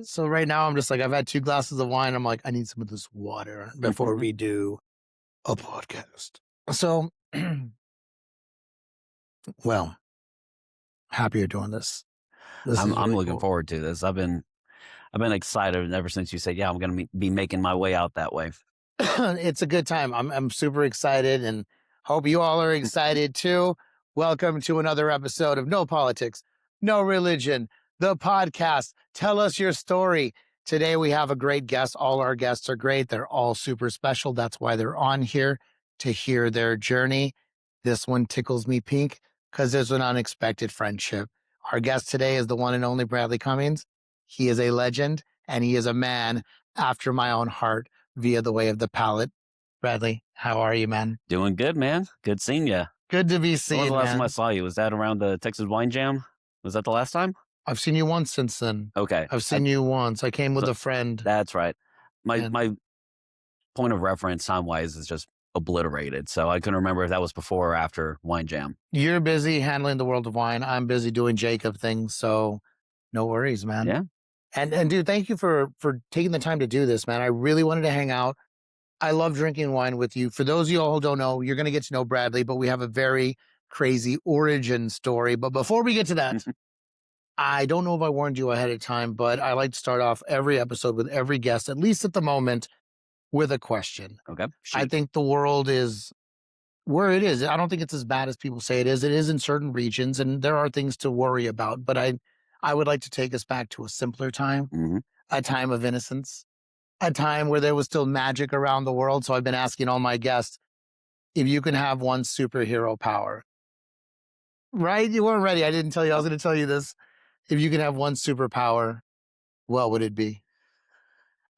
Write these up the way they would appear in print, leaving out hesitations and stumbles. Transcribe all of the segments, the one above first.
So right now I'm just like, I've had 2 glasses of wine. I'm like, I need some of this water before we do a podcast. So, well, happy you're doing this. This is I'm really looking cool. forward to this. I've been excited ever since you said, "Yeah, I'm gonna be making my way out that way." It's a good time. I'm super excited and hope you all are excited too. Welcome to another episode of No Politics, No Religion, the podcast. Tell us your story. Today we have a great guest. All our guests are great. They're all super special. That's why they're on here to hear their journey. This one tickles me pink because there's an unexpected friendship. Our guest today is the one and only Bradley Cummings. He is a legend and he is a man after my own heart via the way of the palate. Bradley, how are you, man? Doing good, man. Good seeing you. Good to be When was the seen, last time I man. saw you? Was that around the Texas Wine Jam? Was that the last time? I've seen you once since then. Okay, I've seen you once. I came with so a friend, that's right. My and my point of reference time wise is just obliterated, so I couldn't remember if that was before or after Wine Jam. you're busy handling the world of wine. I'm busy doing Jacob things, so no worries, man. Yeah. And dude, thank you for taking the time to do this, man. I really wanted to hang out. I love drinking wine with you. For those of you all who don't know, you're going to get to know Bradley, but we have a very crazy origin story. But before we get to that, I don't know if I warned you ahead of time, but I like to start off every episode with every guest, at least at the moment, with a question. Okay. I Shoot. think the world is where it is. I don't think it's as bad as people say it is. It is in certain regions, and there are things to worry about. But I would like to take us back to a simpler time, Hmm. a time of innocence, a time where there was still magic around the world. So I've been asking all my guests if you can have one superhero power. Right? You weren't ready. I didn't tell you I was going to tell you this. If you can have one superpower, what would it be?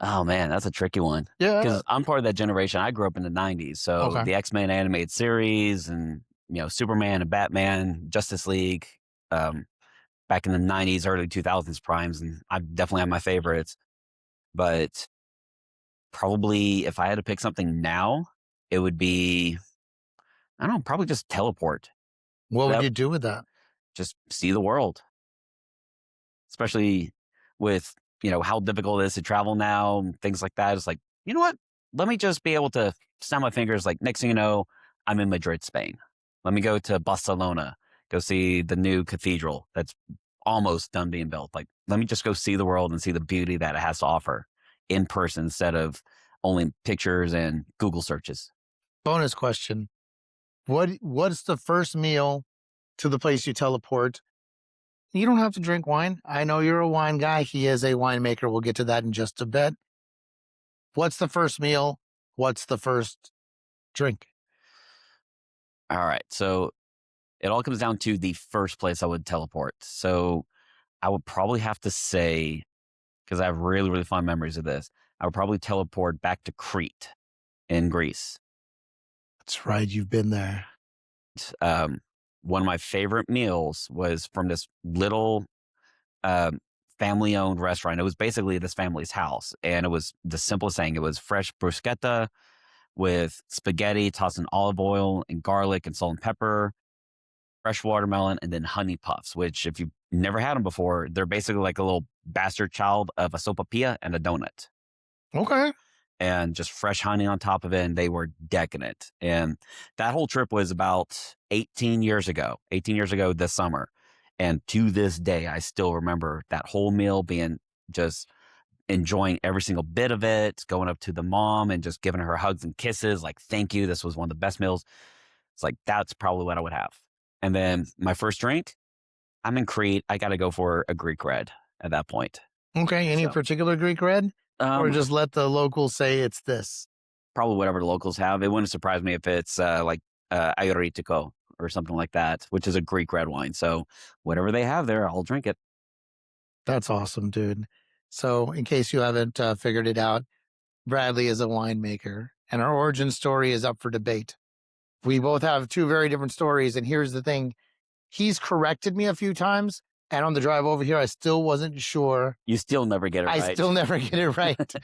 Oh man, that's a tricky one Yeah. because I'm part of that generation. I grew up in the '90s, so Okay. the X-Men animated series and Superman and Batman, Justice League. Um, Back in the '90s, early 2000s primes, and I definitely have my favorites. But probably if I had to pick something now, it would be I don't know, probably just teleport. What would That you do with that? just see the world, especially with how difficult it is to travel now and things like that. It's like you know what? Let me just be able to snap my fingers. Like next thing you know, I'm in Madrid, Spain. Let me go to Barcelona, go see the new cathedral that's almost done being built. Like, let me just go see the world and see the beauty that it has to offer in person instead of only pictures and Google searches. Bonus question. What's the first meal to the place you teleport? You don't have to drink wine. I know you're a wine guy. He is a winemaker. We'll get to that in just a bit. What's the first meal? What's the first drink? All right. So it all comes down to the first place I would teleport. So I would probably have to say, because I have really, really fond memories of this, I would probably teleport back to Crete in Greece. That's right. You've been there. Um, One of my favorite meals was from this little um, family owned restaurant. It was basically this family's house. And it was the simplest thing. It was fresh bruschetta with spaghetti tossed in olive oil and garlic and salt and pepper, fresh watermelon, and then honey puffs, which, if you've never had them before, they're basically like a little bastard child of a sopapilla and a donut. Okay. And just fresh honey on top of it. And they were decadent. And that whole trip was about 18 years ago this summer. And to this day, I still remember that whole meal being just enjoying every single bit of it, going up to the mom and just giving her hugs and kisses. Like, thank you. This was one of the best meals. It's like, that's probably what I would have. And then my first drink, I'm in Crete. I got to go for a Greek red at that point. Okay. Any So, particular Greek red? Or um, just let the locals say it's this? probably whatever the locals have. It wouldn't surprise me if it's like Aeritiko or something like that, which is a Greek red wine. So whatever they have there, I'll drink it. That's awesome, dude. So, in case you haven't figured it out, Bradley is a winemaker, and our origin story is up for debate. We both have two very different stories. And here's the thing, he's corrected me a few times. And on the drive over here, I still wasn't sure. You still never get it I right. still never get it right.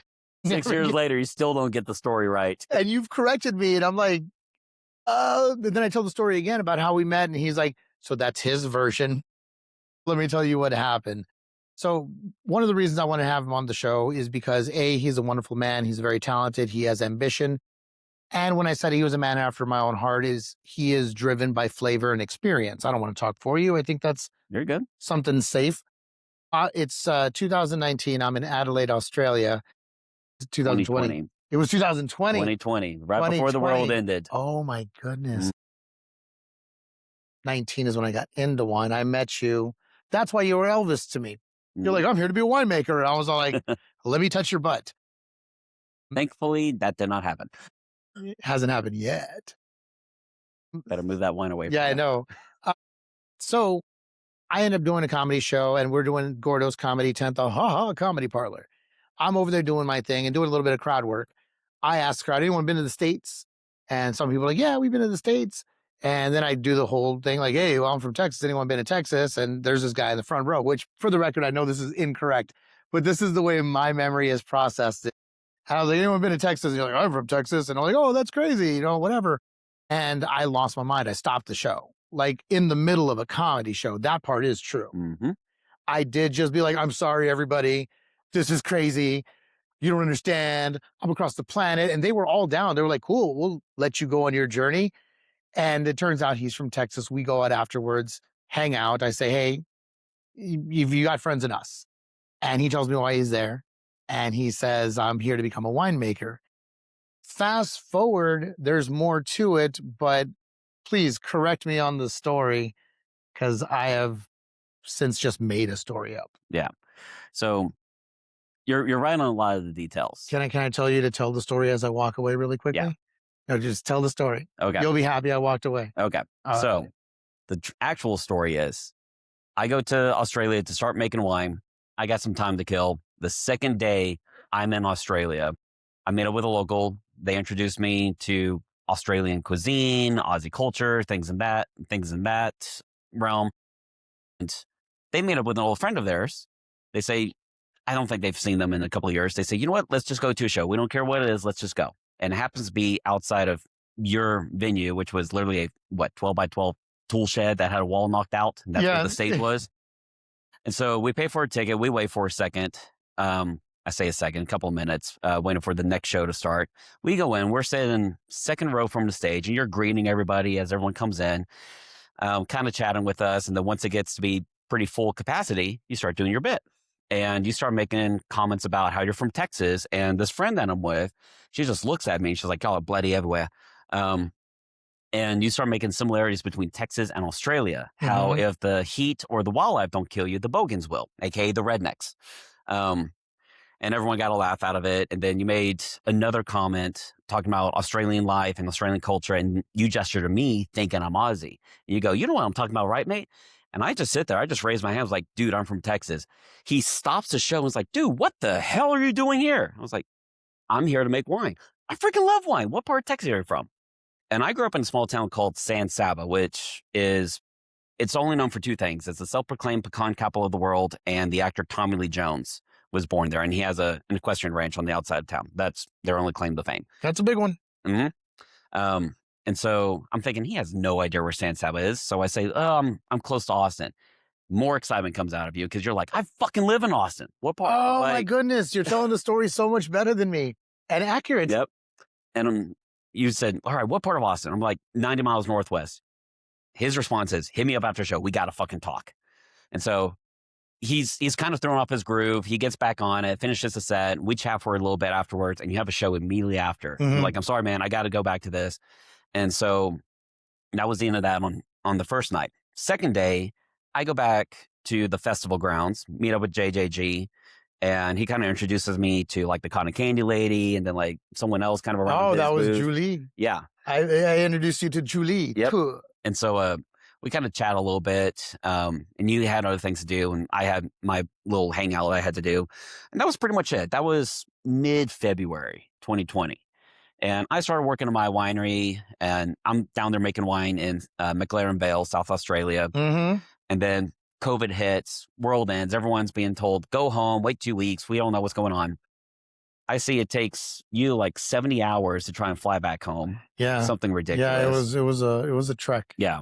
6 years later, you still don't get the story right. And you've corrected me. And I'm like, and then I tell the story again about how we met. And he's like, so that's his version. Let me tell you what happened. So one of the reasons I want to have him on the show is because A, he's a wonderful man. He's very talented. He has ambition. And when I said he was a man after my own heart, is he is driven by flavor and experience. I don't want to talk for you. I think that's You're good. something safe. It's 2019. I'm in Adelaide, Australia. 2020. 2020. It was 2020. 2020, right before the world 2020. ended. Oh my goodness. 19 is when I got into wine. I met you. That's why you were Elvis to me. You're like, I'm here to be a winemaker. And I was all like, let me touch your butt. Thankfully, that did not happen. It hasn't happened yet. Better move that wine away. Yeah, I know. So I ended up doing a comedy show, and we're doing Gordo's Comedy 10th Comedy Parlor. I'm over there doing my thing and doing a little bit of crowd work. I asked the crowd, anyone been to the States? And some people are like, yeah, we've been to the States. And then I do the whole thing like, hey, well, I'm from Texas. Anyone been to Texas? And there's this guy in the front row, which for the record, I know this is incorrect, but this is the way my memory has processed it. And I was like, anyone been to Texas? And you're like, I'm from Texas. And I'm like, oh, that's crazy, whatever. And I lost my mind. I stopped the show, like in the middle of a comedy show. That part is true. Mm-hmm. I did just be like, I'm sorry, everybody. This is crazy. You don't understand. I'm across the planet. And they were all down. They were like, cool, we'll let you go on your journey. And it turns out he's from Texas. We go out afterwards, hang out. I say, hey, you got friends in us. And he tells me why he's there. And he says, I'm here to become a winemaker. Fast forward, there's more to it, but please correct me on the story because I have since just made a story up. Yeah. So you're right on a lot of the details. Can I tell you to tell the story as I walk away really quickly? Yeah. No, just tell the story. Okay. You'll be happy I walked away. Okay. So the actual story is I go to Australia to start making wine. I got some time to kill. The second day I'm in Australia, I met up with a local. They introduced me to Australian cuisine, Aussie culture, things in that realm. And they made up with an old friend of theirs. They say, I don't think they've seen them in a couple of years. They say, you know what? Let's just go to a show. We don't care what it is. Let's just go. And it happens to be outside of your venue, which was literally a 12 by 12 tool shed that had a wall knocked out. And that's where the stage was. And so we pay for a ticket. We wait for a second. I say a second, a couple of minutes, waiting for the next show to start. We go in. We're sitting second row from the stage, and you're greeting everybody as everyone comes in, kind of chatting with us. And then once it gets to be pretty full capacity, you start doing your bit. And you start making comments about how you're from Texas. And this friend that I'm with, she just looks at me and she's like, y'all are bloody everywhere. And you start making similarities between Texas and Australia. How if the heat or the wildlife don't kill you, the bogans will, aka the rednecks. And everyone got a laugh out of it. And then you made another comment talking about Australian life and Australian culture. And you gestured to me thinking I'm Aussie. And you go, you know what I'm talking about, right, mate? And I just sit there. I just raise my hand. I was like, dude, I'm from Texas. He stops the show and was like, dude, what the hell are you doing here? I was like, I'm here to make wine. I freaking love wine. What part of Texas are you from? And I grew up in a small town called San Saba, which is, it's only known for two things. It's the self-proclaimed pecan capital of the world, and the actor Tommy Lee Jones was born there. And he has an equestrian ranch on the outside of town. That's their only claim to fame. That's a big one. Mm-hmm. And so I'm thinking he has no idea where San Saba is. So I say, I'm close to Austin. More excitement comes out of you because you're like, I fucking live in Austin. What part? Oh, my goodness. You're telling the story so much better than me and accurate. Yep. And you said, all right, what part of Austin? I'm like, 90 miles northwest. His response is, hit me up after the show. We got to fucking talk. And so he's kind of thrown off his groove. He gets back on it, finishes the set. We chat for a little bit afterwards, and you have a show immediately after. You're like, I'm sorry, man. I got to go back to this. And so that was the end of that on the first night. Second day, I go back to the festival grounds, meet up with JJG, and he kind of introduces me to like the cotton candy lady and then like someone else kind of around. Oh, that was Julie. Yeah. I introduced you to Julie. Yep. And so we kind of chat a little bit, and you had other things to do, and I had my little hangout I had to do. And that was pretty much it. That was mid-February 2020. And I started working in my winery, and I'm down there making wine in McLaren Vale, South Australia. And then COVID hits, world ends, everyone's being told, go home, wait 2 weeks. We don't know what's going on. I see it takes you like 70 hours to try and fly back home. Yeah. Something ridiculous. Yeah, it was a trek. Yeah.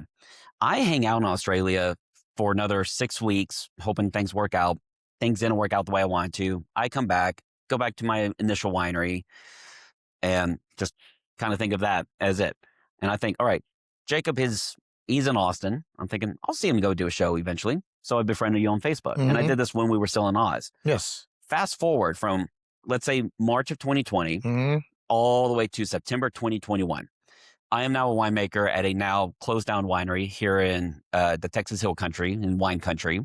I hang out in Australia for another 6 weeks, hoping things work out. things didn't work out the way I wanted to. I come back, go back to my initial winery, and just kind of think of that as it. And I think, all right, Jacob is he's in Austin. I'm thinking I'll see him go do a show eventually. So I befriended you on Facebook, and I Mhm. did this when we were still in Oz. Yes. Fast forward from let's say March of 2020 Mhm. all the way to September 2021. I am now a winemaker at a now closed down winery here in the Texas Hill Country, in wine country,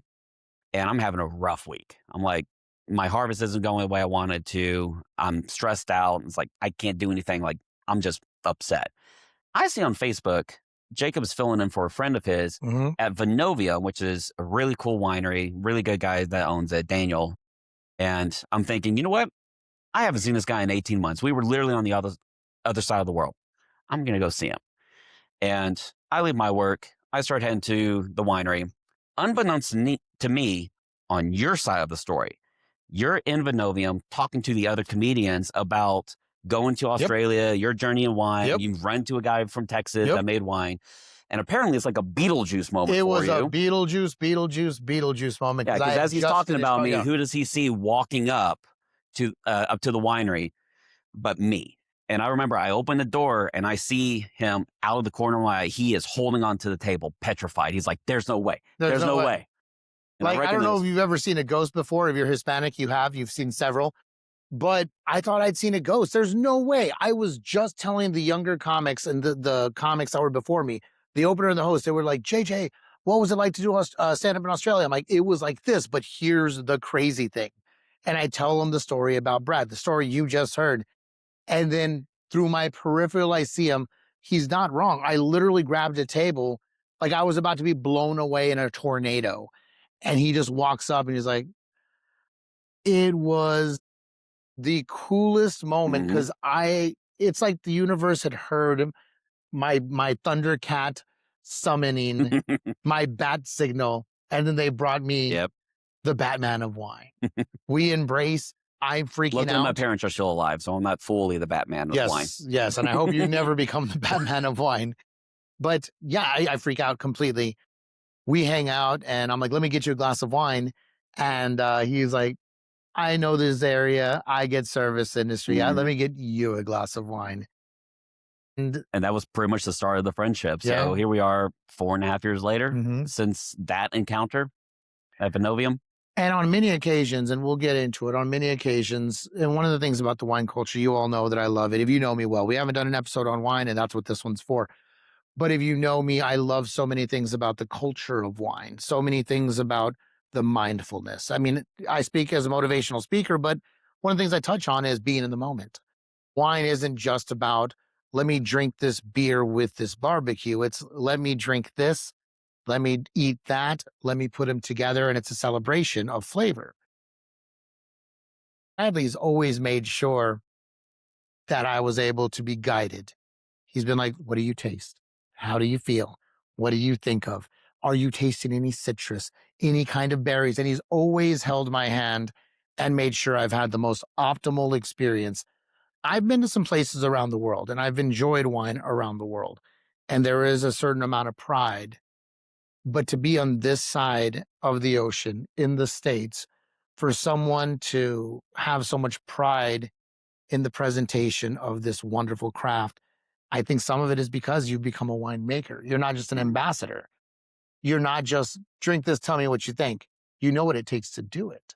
and I'm having a rough week. I'm like, my harvest isn't going the way I wanted to. I'm stressed out. It's like I can't do anything. Like I'm just upset. I see on Facebook Jacob's filling in for a friend of his Mhm. at Vonovia, which is a really cool winery, really good guy that owns it, Daniel. And I'm thinking, you know what? I haven't seen this guy in 18 months. We were literally on the other side of the world. I'm gonna go see him. And I leave my work. I start heading to the winery. Unbeknownst to me, on your side of the story, you're in Vonovium talking to the other comedians about going to Yep. Australia, your journey in wine. Yep. You've run to a guy from Texas Yep. that made wine. And apparently it's like a Beetlejuice moment It for was a you. Beetlejuice moment Yeah, because I because had as he's just talking finished. about Oh, me, yeah. who does he see walking up to the winery but me? And I remember I opened the door and I see him out of the corner of my eye. He is holding onto the table, petrified. He's like, "There's no way. There's There's no no way. way." And I Like, I don't know recognize, if you've ever seen a ghost before. If you're Hispanic, you have. You've seen several. But I thought I'd seen a ghost. There's no way. I was just telling the younger comics and the comics that were before me, the opener and the host, they were like, JJ, what was it like to do stand up in Australia? I'm like, it was like this, but here's the crazy thing. And I tell them the story about Brad, the story you just heard. And then through my peripheral, I see him. He's not wrong. I literally grabbed a table like I was about to be blown away in a tornado. And he just walks up and he's like, it was the coolest moment mhm. because it's like the universe had heard my Thundercat summoning, my bat signal, and then they brought me Yep. the Batman of wine. We embrace, I'm freaking Luckily, my out. parents are still alive, so I'm not fully the Batman of wine. Yes, yes. And I hope you never become the Batman of wine. But yeah, I freak out completely. We hang out and I'm like, let me get you a glass of wine. And he's like, I know this area. I get service industry. Let Mhm. me get you a glass of wine. And And that was pretty much the start of the friendship. So yeah. here we are 4.5 years later Mhm. since that encounter at Vonovium. And on many occasions, and we'll get into it, on many occasions, and one of the things about the wine culture, you all know that I love it. If you know me well, we haven't done an episode on wine, and that's what this one's for. But if you know me, I love so many things about the culture of wine, so many things about the mindfulness. I mean, I speak as a motivational speaker, but one of the things I touch on is being in the moment. Wine isn't just about, let me drink this beer with this barbecue. It's let me drink this, let me eat that, let me put them together, and it's a celebration of flavor. Bradley's always made sure that I was able to be guided. He's been like, what do you taste? How do you feel? What do you think of? Are you tasting any citrus, any kind of berries? And he's always held my hand and made sure I've had the most optimal experience. I've been to some places around the world and I've enjoyed wine around the world. And there is a certain amount of pride. But to be on this side of the ocean in the States, for someone to have so much pride in the presentation of this wonderful craft, I think some of it is because you've become a winemaker. You're not just an ambassador. You're not just drink this, tell me what you think. You know what it takes to do it.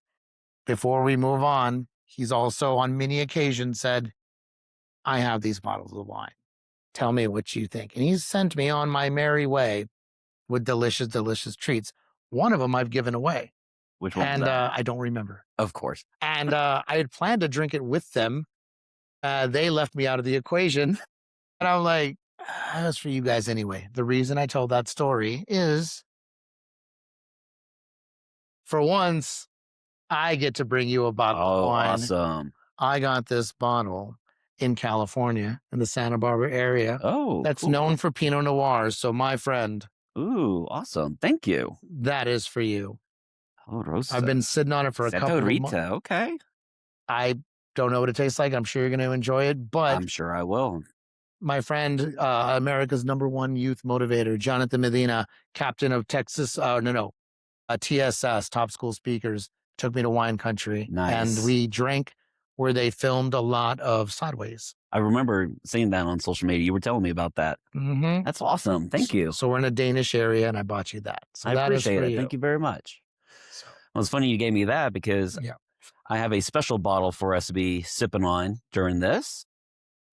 Before we move on, he's also on many occasions said, I have these bottles of wine. Tell me what you think. And he's sent me on my merry way with delicious, delicious treats. One of them I've given away, Which one was and that? I don't remember. Of course. And I had planned to drink it with them. They left me out of the equation. And I'm like, that's for you guys anyway. The reason I told that story is for once, I get to bring you a bottle of Oh, wine. awesome. I got this bottle in California, in the Santa Barbara area, Oh, that's cool. known for Pinot Noirs. So, my friend, Ooh, awesome. Thank you. that is for you. Oh, I've been sitting on it for a couple Seto of months. Rita. Okay. I don't know what it tastes like. I'm sure you're going to enjoy it. But I'm sure I will. my friend, America's #1 youth motivator, Jonathan Medina, captain of Texas, TSS, Top School Speakers, took me to wine country, and Nice. we drank where they filmed a lot of Sideways. I remember seeing that on social media. You were telling me about that. Hmm. That's awesome. Thank you. So we're in a Danish area, and I bought you that. So I that is appreciate for it. you. Thank you very much. So Well, it's funny you gave me that because yeah, I have a special bottle for us to be sipping on during this.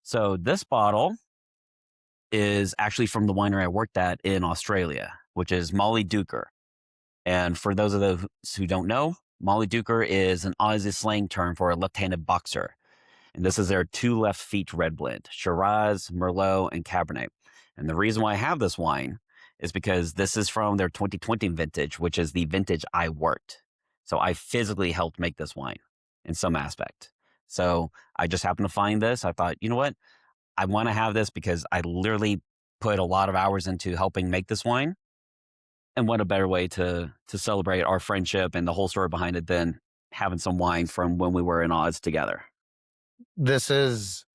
So this bottle is actually from the winery I worked at in Australia, which is Molly Duker. And for those of those who don't know, Molly Duker is an Aussie slang term for a left-handed boxer. And this is their two left feet red blend, Shiraz, Merlot, and Cabernet. And the reason why I have this wine is because this is from their 2020 vintage, which is the vintage I worked. So I physically helped make this wine in some aspect. So I just happened to find this. I thought, you know what? I want to have this because I literally put a lot of hours into helping make this wine. And what a better way to celebrate our friendship and the whole story behind it than having some wine from when we were in Oz together. this is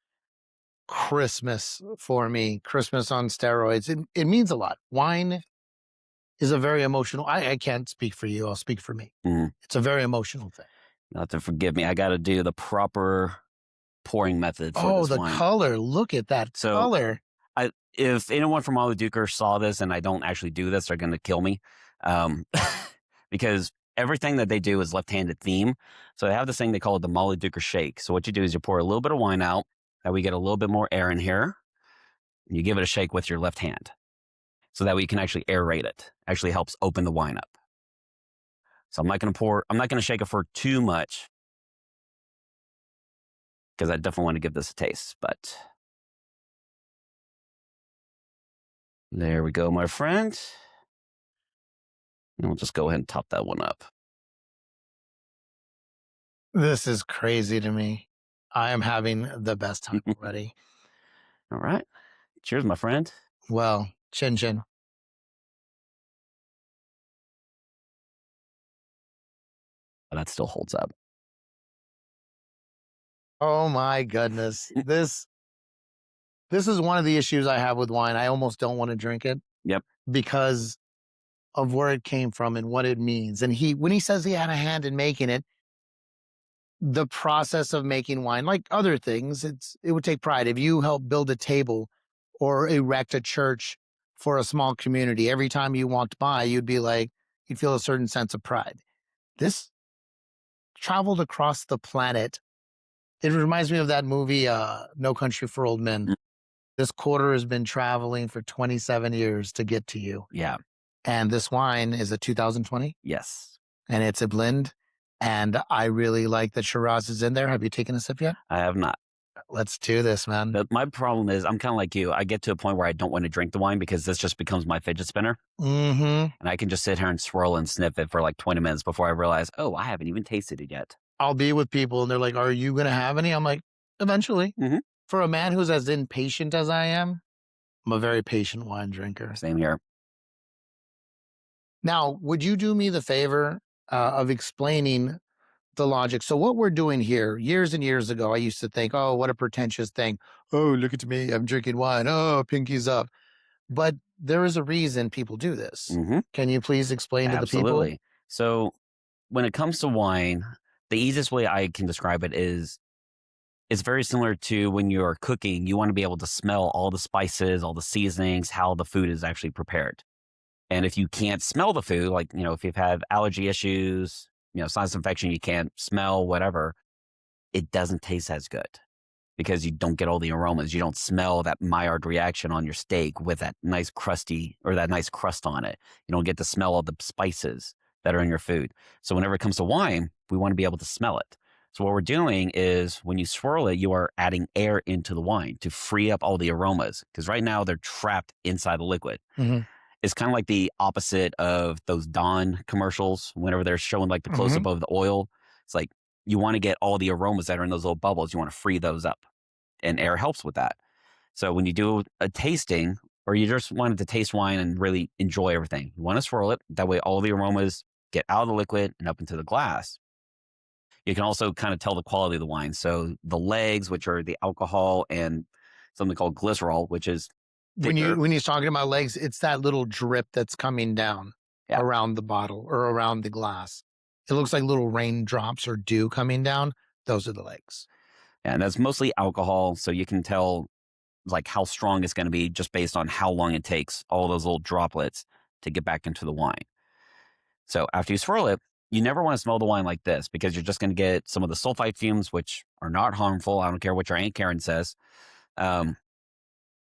Christmas for me. Christmas on steroids. It means a lot. Wine is a very emotional. I can't speak for you. I'll speak for me. Mhm. It's a very emotional thing. Not to forgive me. I got to do the proper pouring method for Oh, this the wine. color. Look at that So color. if anyone from Molly Duker saw this and I don't actually do this, they're going to kill me. Um, because everything that they do is left-handed theme. So they have this thing they call it the Molly Duker shake. So what you do is you pour a little bit of wine out, that we get a little bit more air in here, and you give it a shake with your left hand. So that way you can actually aerate it. Actually helps open the wine up. So I'm not going to shake it for too much because I definitely want to give this a taste, but there we go, my friend. And we'll just go ahead and top that one up. This is crazy to me. I am having the best time already. All right. Cheers, my friend. Well, chin chin. Oh, that still holds up. Oh my goodness. This is one of the issues I have with wine. I almost don't want to drink it Yep. because of where it came from and what it means. And when he says he had a hand in making it, the process of making wine, like other things, it would take pride. If you help build a table or erect a church for a small community, every time you walked by, you'd feel a certain sense of pride. This traveled across the planet. It reminds me of that movie, No Country for Old Men. Mm. This quarter has been traveling for 27 years to get to you. Yeah. And this wine is a 2020 Yes. and it's a blend. And I really like that Shiraz is in there. Have you taken a sip yet? I have not. Let's do this, man. But my problem is I'm kind of like you. I get to a point where I don't want to drink the wine because this just becomes my fidget spinner. Mm-hmm. And I can just sit here and swirl and sniff it for like 20 minutes before I realize, oh, I haven't even tasted it yet. I'll be with people and they're like, are you going to have any? I'm like, eventually. Mhm. For a man who's as impatient as I am, I'm a very patient wine drinker. Same here. Now, would you do me the favor of explaining the logic? So what we're doing here, years and years ago, I used to think, oh, what a pretentious thing. Oh, look at me. I'm drinking wine. Oh, pinky's up. But there is a reason people do this. Mhm. Can you please explain to the people? Absolutely. So when it comes to wine, the easiest way I can describe it is it's very similar to when you're cooking. You want to be able to smell all the spices, all the seasonings, how the food is actually prepared. And if you can't smell the food, like, if you've had allergy issues, sinus infection, you can't smell whatever, it doesn't taste as good because you don't get all the aromas. You don't smell that Maillard reaction on your steak with that nice crusty or that nice crust on it. You don't get to smell all the spices that are in your food. So whenever it comes to wine, we want to be able to smell it. So what we're doing is when you swirl it, you are adding air into the wine to free up all the aromas because right now they're trapped inside the liquid. Mhm. It's kind of like the opposite of those Dawn commercials whenever they're showing like the close up of the oil. It's like you want to get all the aromas that are in those little bubbles. You want to free those up, and air helps with that. So when you do a tasting or you just wanted to taste wine and really enjoy everything, you want to swirl it. That way all the aromas get out of the liquid and up into the glass. You can also kind of tell the quality of the wine. So the legs, which are the alcohol, and something called glycerol, which is thicker. When he's talking about legs, it's that little drip that's coming down Yeah. around the bottle or around the glass. It looks like little raindrops or dew coming down. Those are the legs. And that's mostly alcohol, so you can tell like how strong it's going to be just based on how long it takes all those little droplets to get back into the wine. So after you swirl it, you never want to smell the wine like this because you're just going to get some of the sulfite fumes, which are not harmful. I don't care what your Aunt Karen says. Um,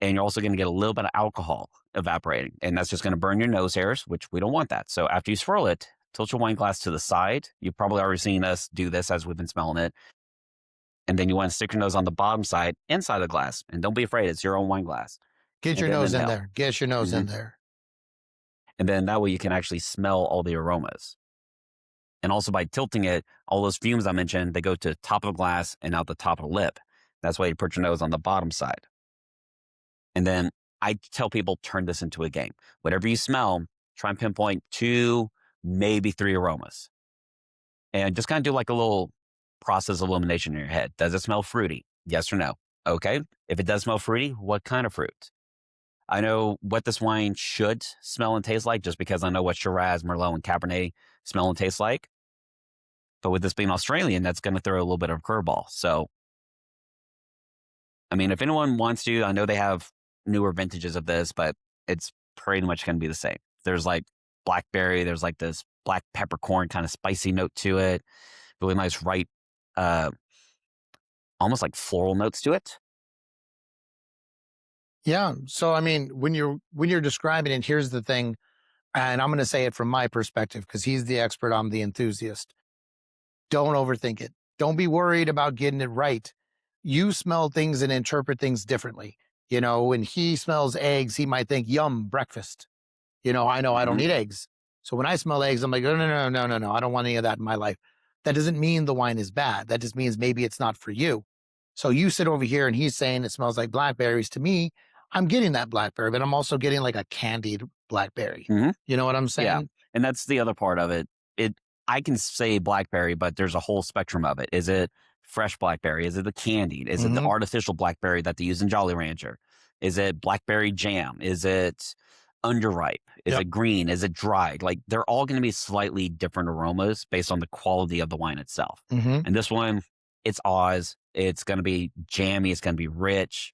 and you're also going to get a little bit of alcohol evaporating, and that's just going to burn your nose hairs, which we don't want that. So after you swirl it, tilt your wine glass to the side. You've probably already seen us do this as we've been smelling it. And then you want to stick your nose on the bottom side, inside the glass. And don't be afraid, it's your own wine glass. Get And your then nose in inhale. there. Get your nose Mhm. in there. And then that way you can actually smell all the aromas. And also by tilting it, all those fumes I mentioned, they go to the top of the glass and out the top of the lip. That's why you put your nose on the bottom side. And then I tell people turn this into a game. Whatever you smell, try and pinpoint 2, maybe 3 aromas. And just kind of do like a little process elimination in your head. Does it smell fruity? Yes or no? Okay. If it does smell fruity, what kind of fruit? I know what this wine should smell and taste like just because I know what Shiraz, Merlot, and Cabernet smell and taste like. But with this being Australian, that's going to throw a little bit of a curveball. So, I mean, if anyone wants to, I know they have newer vintages of this, but it's pretty much going to be the same. There's like blackberry, there's like this black peppercorn kind of spicy note to it, really nice, ripe, uh, almost like floral notes to it. Yeah. So I mean, when you're describing it, here's the thing, and I'm going to say it from my perspective because he's the expert, I'm the enthusiast. Don't overthink it. Don't be worried about getting it right. You smell things and interpret things differently. When he smells eggs, he might think, yum, breakfast. I know I don't Hmm. eat eggs. So when I smell eggs, I'm like, no, no, no, no, no, no. I don't want any of that in my life. That doesn't mean the wine is bad. That just means maybe it's not for you. So you sit over here and he's saying it smells like blackberries. To me, I'm getting that blackberry, but I'm also getting like a candied blackberry. Hmm. You know what I'm Yeah. saying? And that's the other part of it. I can say blackberry, but there's a whole spectrum of it. Is it fresh blackberry? Is it the candied? Is it the Hmm. artificial blackberry that they use in Jolly Rancher? Is it blackberry jam? Is it underripe? Is Yep. it green? Is it dried? Like they're all going to be slightly different aromas based on the quality of the wine itself. Hmm. And this one, it's Oz. It's going to be jammy. It's going to be rich.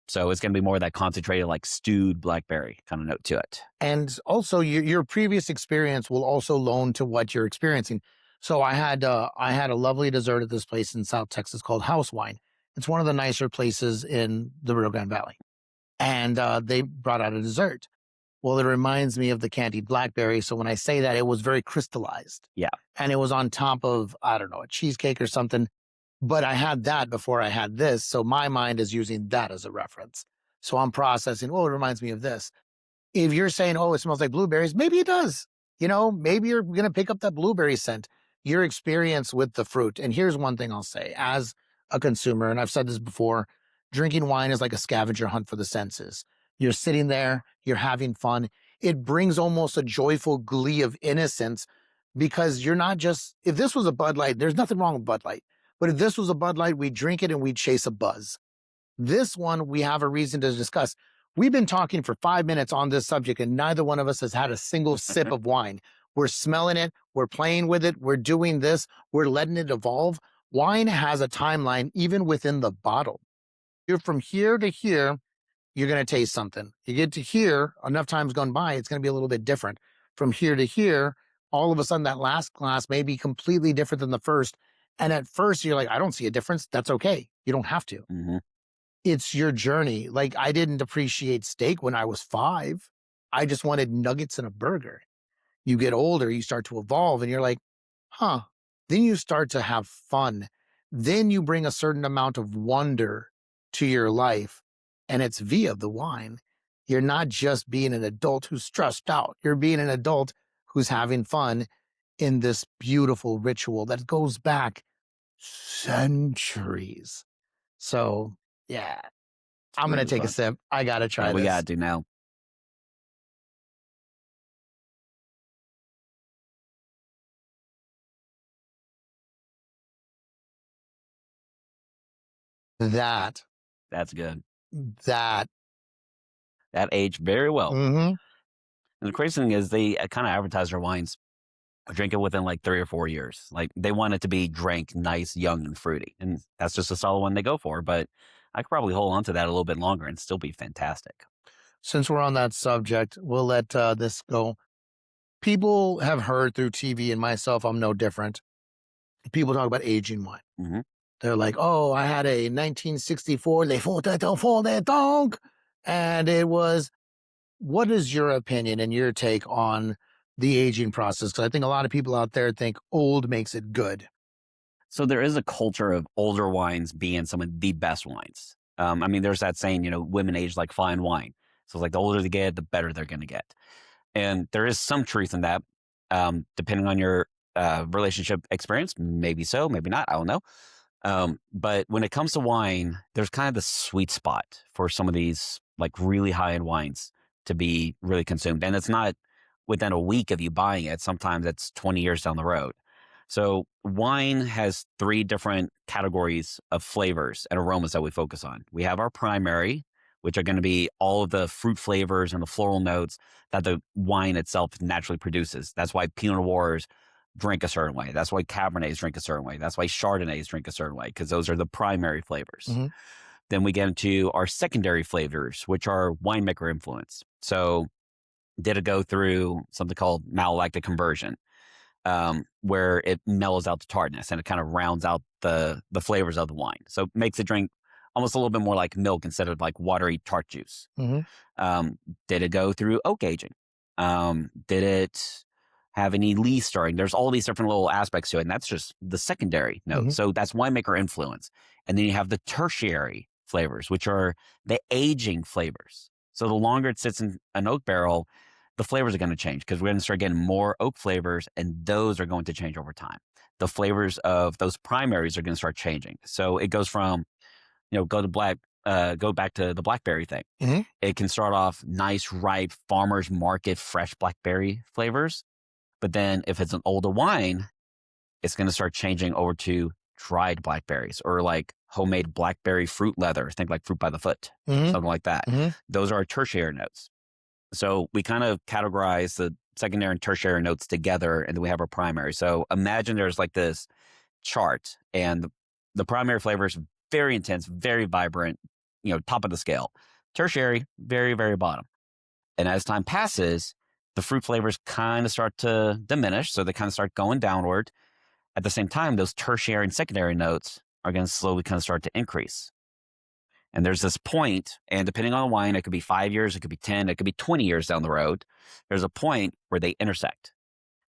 So it's going to be more of that concentrated, like stewed blackberry kind of note to it. And also your previous experience will also loan to what you're experiencing. So I had a lovely dessert at this place in South Texas called House Wine. It's one of the nicer places in the Rio Grande Valley. And they brought out a dessert. Well, it reminds me of the candied blackberry. So when I say that, it was very crystallized Yeah. and it was on top of, I don't know, a cheesecake or something. But I had that before I had this. So my mind is using that as a reference. So I'm processing, oh, it reminds me of this. If you're saying, oh, it smells like blueberries, maybe it does. Maybe you're going to pick up that blueberry scent, your experience with the fruit. And here's one thing I'll say as a consumer, and I've said this before, drinking wine is like a scavenger hunt for the senses. You're sitting there, you're having fun. It brings almost a joyful glee of innocence because you're not just, if this was a Bud Light, there's nothing wrong with Bud Light. But if this was a Bud Light, we'd drink it and we'd chase a buzz. This one, we have a reason to discuss. We've been talking for 5 minutes on this subject, and neither one of us has had a single sip of wine. We're smelling it, we're playing with it, we're doing this, we're letting it evolve. Wine has a timeline even within the bottle. You're from here to here, you're going to taste something. You get to here, enough time's gone by, it's going to be a little bit different. From here to here, all of a sudden, that last glass may be completely different than the first. And at first, you're like, I don't see a difference. That's okay. You don't have to. Hmm. It's your journey. Like, I didn't appreciate steak when I was 5. I just wanted nuggets and a burger. You get older, you start to evolve, and you're like, huh. Then you start to have fun. Then you bring a certain amount of wonder to your life, and it's via the wine. You're not just being an adult who's stressed out. You're being an adult who's having fun in this beautiful ritual that goes back centuries. So, yeah, I'm gonna Really take a fun. sip. I gotta All try right, we got to this. do now. That, That's good. that, That aged very well. mhm. And the crazy thing is, they kind of advertise their wines drink it within like 3 or 4 years. Like they want it to be drank nice, young, and fruity, and that's just a solid one they go for. But I could probably hold on to that a little bit longer and still be fantastic. Since we're on that subject, we'll let this go. People have heard through TV, and myself, I'm no different. People talk about aging wine. Hmm. They're like, "Oh, I had a 1964 Le Fond de Donk," and it was. What is your opinion and your take on the aging process? Because I think a lot of people out there think old makes it good. So there is a culture of older wines being some of the best wines. I mean, there's that saying, women age like fine wine. So it's like the older they get, the better they're going to get. And there is some truth in that, depending on your relationship experience. Maybe so, maybe not. I don't know. But when it comes to wine, there's kind of the sweet spot for some of these like really high end wines to be really consumed. And it's not within a week of you buying it. Sometimes it's 20 years down the road. So wine has three different categories of flavors and aromas that we focus on. We have our primary, which are going to be all of the fruit flavors and the floral notes that the wine itself naturally produces. That's why Pinot Noirs drink a certain way. That's why Cabernets drink a certain way. That's why Chardonnays drink a certain way, because those are the primary flavors. Hmm. Then we get into our secondary flavors, which are winemaker influence. So did it go through something called malolactic conversion, where it mellows out the tartness and it kind of rounds out the flavors of the wine. So it makes the drink almost a little bit more like milk instead of like watery tart juice. Hmm. Did it go through oak aging? Did it have any lee stirring? There's all these different little aspects to it, and that's just the secondary note. Hmm. So that's winemaker influence. And then you have the tertiary flavors, which are the aging flavors. So the longer it sits in an oak barrel, the flavors are going to change because we're going to start getting more oak flavors, and those are going to change over time. The flavors of those primaries are going to start changing. So it goes from, go back to the blackberry thing. Hmm. It can start off nice, ripe, farmer's market, fresh blackberry flavors. But then if it's an older wine, it's going to start changing over to dried blackberries or like homemade blackberry fruit leather. Think like fruit by the foot, Hmm. something like that. Hmm. Those are our tertiary notes. So we kind of categorize the secondary and tertiary notes together, and then we have our primary. So imagine there's like this chart, and the primary flavor is very intense, very vibrant, top of the scale. Tertiary, very, very bottom. And as time passes, the fruit flavors kind of start to diminish. So they kind of start going downward. At the same time, those tertiary and secondary notes are going to slowly kind of start to increase. And there's this point, and depending on the wine, it could be 5 years, it could be 10, it could be 20 years down the road. There's a point where they intersect.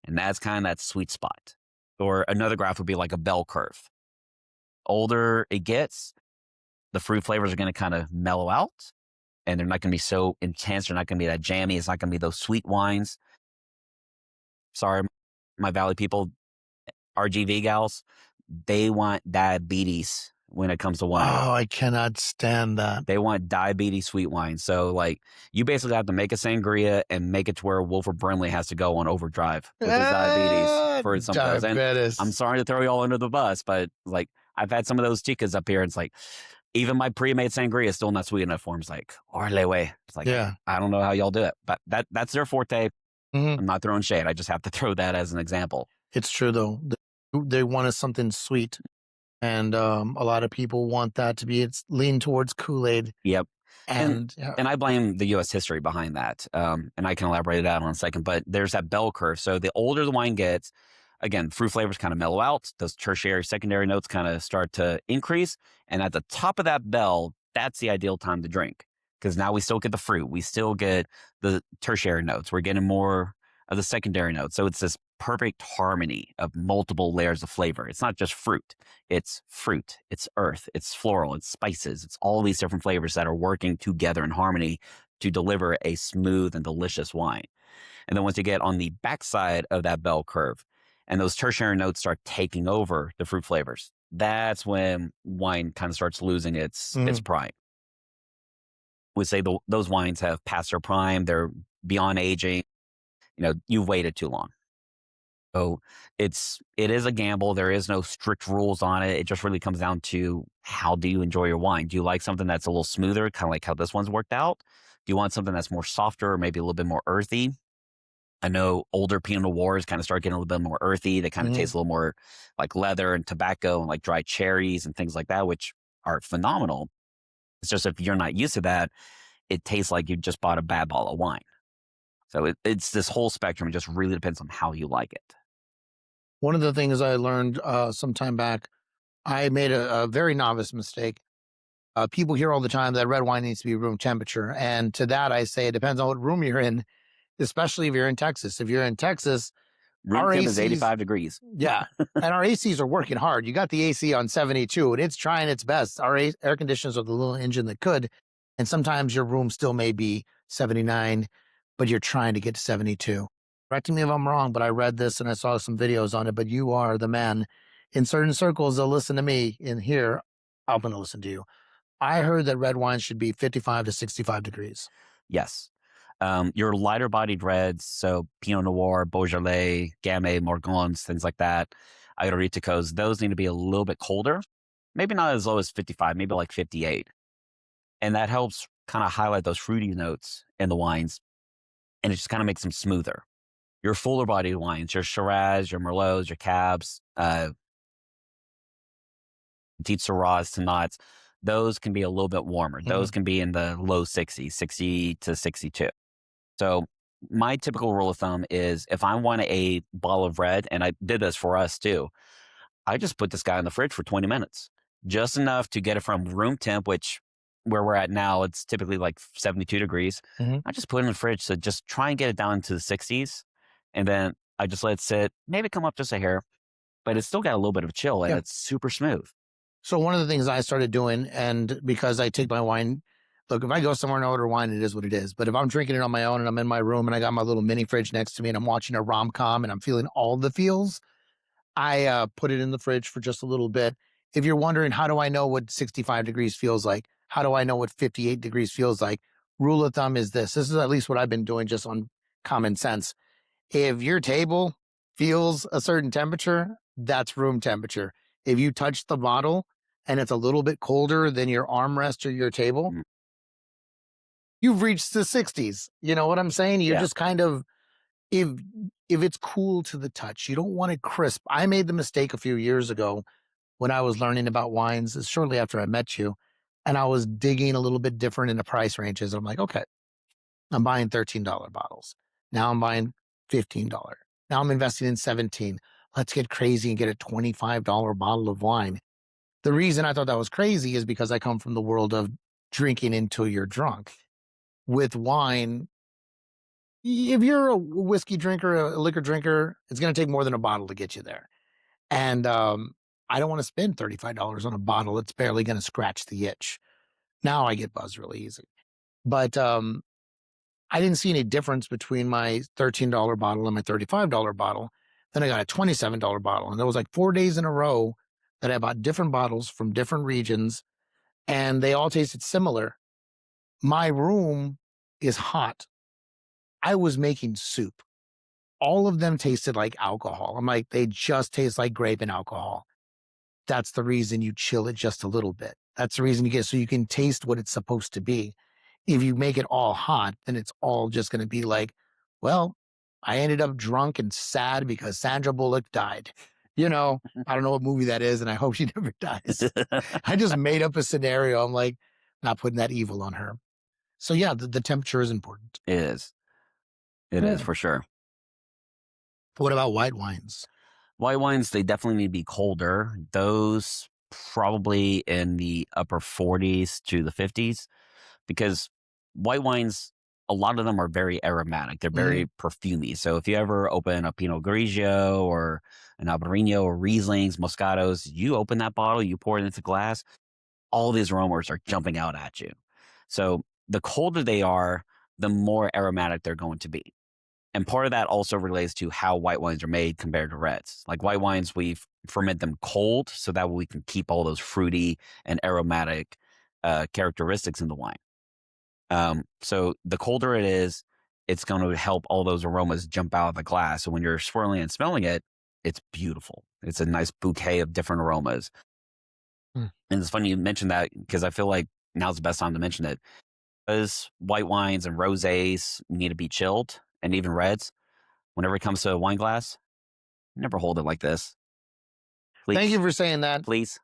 And that's kind of that sweet spot. Or another graph would be like a bell curve. Older it gets, the fruit flavors are going to kind of mellow out, and they're not going to be so intense. They're not going to be that jammy. It's not going to be those sweet wines. Sorry, my Valley people, RGV gals, they want diabetes when it comes to wine. Oh, I cannot stand that. They want diabetes sweet wine. So, like, you basically have to make a sangria and make it to where Wilford Brimley has to go on overdrive with his diabetes for some of those. And Diabetes. I'm sorry to throw you all under the bus, but like, I've had some of those chicas up here. And it's like, even my pre-made sangria is still not sweet enough for them. It's like, orle way. It's like, Yeah. I don't know how y'all do it, but that's their forte. Hmm. I'm not throwing shade. I just have to throw that as an example. It's true though. They want something sweet, and a lot of people want that to be. It's lean towards Kool-Aid, Yep. and yeah. And I blame the U.S. history behind that. And I can elaborate that on in a second. But there's that bell curve. So the older the wine gets, again, fruit flavors kind of mellow out. Those tertiary, secondary notes kind of start to increase. And at the top of that bell, that's the ideal time to drink. Because now we still get the fruit. We still get the tertiary notes. We're getting more of the secondary notes. So it's this perfect harmony of multiple layers of flavor. It's not just fruit. It's earth, it's floral, it's spices. It's all these different flavors that are working together in harmony to deliver a smooth and delicious wine. And then once you get on the backside of that bell curve and those tertiary notes start taking over the fruit flavors, that's when wine kind of starts losing its prime. We say those wines have passed their prime. They're beyond aging. You've waited too long. So it is a gamble. There is no strict rules on it. It just really comes down to how do you enjoy your wine? Do you like something that's a little smoother, kind of like how this one's worked out? Do you want something that's more softer or maybe a little bit more earthy? I know older Pinot Noirs kind of start getting a little bit more earthy. They kind of Mhm. taste a little more like leather and tobacco and like dried cherries and things like that, which are phenomenal. It's just if you're not used to that, it tastes like you just bought a bad bottle of wine. So it's this whole spectrum. It just really depends on how you like it. One of the things I learned some time back, I made a very novice mistake. People hear all the time that red wine needs to be room temperature. And to that, I say it depends on what room you're in, especially if you're in Texas. If you're in Texas, Room our temp is ACs, 85 degrees. yeah, and our ACs are working hard. You got the AC on 72 and it's trying its best. Our air conditioners are the little engine that could. And sometimes your room still may be 79, but you're trying to get to 72. Correct me if I'm wrong, but I read this and I saw some videos on it. But you are the man. In certain circles, they'll listen to me. In here, I'm going to listen to you. I heard that red wine should be 55 to 65 degrees. Yes. Your lighter bodied reds, so Pinot Noir, Beaujolais, Gamay, Morgons, things like that, Agariticos, those need to be a little bit colder. Maybe not as low as 55, maybe like 58. And that helps kind of highlight those fruity notes in the wines, and it just kind of makes them smoother. Your fuller bodied wines, your Shiraz, your Merlots, your Cabs, Deep Syrahs, Tannats, those can be a little bit warmer. Mhm. Those can be in the low 60s, 60 to 62. So my typical rule of thumb is if I want a bottle of red, and I did this for us too, I just put this guy in the fridge for 20 minutes, just enough to get it from room temp, which where we're at now, it's typically like 72 degrees. Mhm. I just put it in the fridge to just try and get it down to the 60s. And then I just let it sit, maybe come up just a hair, but it's still got a little bit of chill and Yeah. it's super smooth. So one of the things I started doing, and because I take my wine, look, if I go somewhere and order wine, it is what it is. But if I'm drinking it on my own and I'm in my room and I got my little mini fridge next to me and I'm watching a rom com and I'm feeling all the feels, I put it in the fridge for just a little bit. If you're wondering, how do I know what 65 degrees feels like? How do I know what 58 degrees feels like? Rule of thumb is this. This is at least what I've been doing just on common sense. If your table feels a certain temperature, that's room temperature. If you touch the bottle and it's a little bit colder than your armrest or your table, Mm, you've reached the 60s. You know what I'm saying? You're yeah. just kind of, if it's cool to the touch, you don't want it crisp. I made the mistake a few years ago when I was learning about wines, shortly after I met you, and I was digging a little bit different in the price ranges. I'm like, okay, I'm buying $13 bottles. Now I'm buying $15. Now I'm investing in 17. Let's get crazy and get a $25 bottle of wine. The reason I thought that was crazy is because I come from the world of drinking until you're drunk. With wine, if you're a whiskey drinker, a liquor drinker, it's going to take more than a bottle to get you there. And I don't want to spend $35 on a bottle that's barely going to scratch the itch. Now I get buzzed really easy. But I didn't see any difference between my $13 bottle and my $35 bottle. Then I got a $27 bottle. And there was like 4 days in a row that I bought different bottles from different regions and they all tasted similar. My room is hot. I was making soup. All of them tasted like alcohol. I'm like, they just taste like grape and alcohol. That's the reason you chill it just a little bit. That's the reason you get so you can taste what it's supposed to be. If you make it all hot, then it's all just going to be like, well, I ended up drunk and sad because Sandra Bullock died. You know, I don't know what movie that is, and I hope she never dies. it I just made up a scenario. I'm like, not putting that evil on her. So yeah, the temperature is important. is. It is Yeah. for sure. What about white wines? White wines, they definitely need to be colder. Those probably in the upper 40s to the 50s because white wines, a lot of them are very aromatic. They're Mhm. very perfumey. So if you ever open a Pinot Grigio or an Albarino or Rieslings, Moscatos, you open that bottle, you pour it into glass, all these aromas are jumping out at you. So the colder they are, the more aromatic they're going to be. And part of that also relates to how white wines are made compared to reds. Like white wines, we ferment them cold so that we can keep all those fruity and aromatic characteristics in the wine. So the colder it is, it's going to help all those aromas jump out of the glass. So when you're swirling and smelling it, it's beautiful. It's a nice bouquet of different aromas. Mm. And it's funny you mentioned that because I feel like now's the best time to mention it. Because white wines and rosés need to be chilled, and even reds. whenever it comes to a wine glass, never hold it like this. Thank Please, you for saying that. please.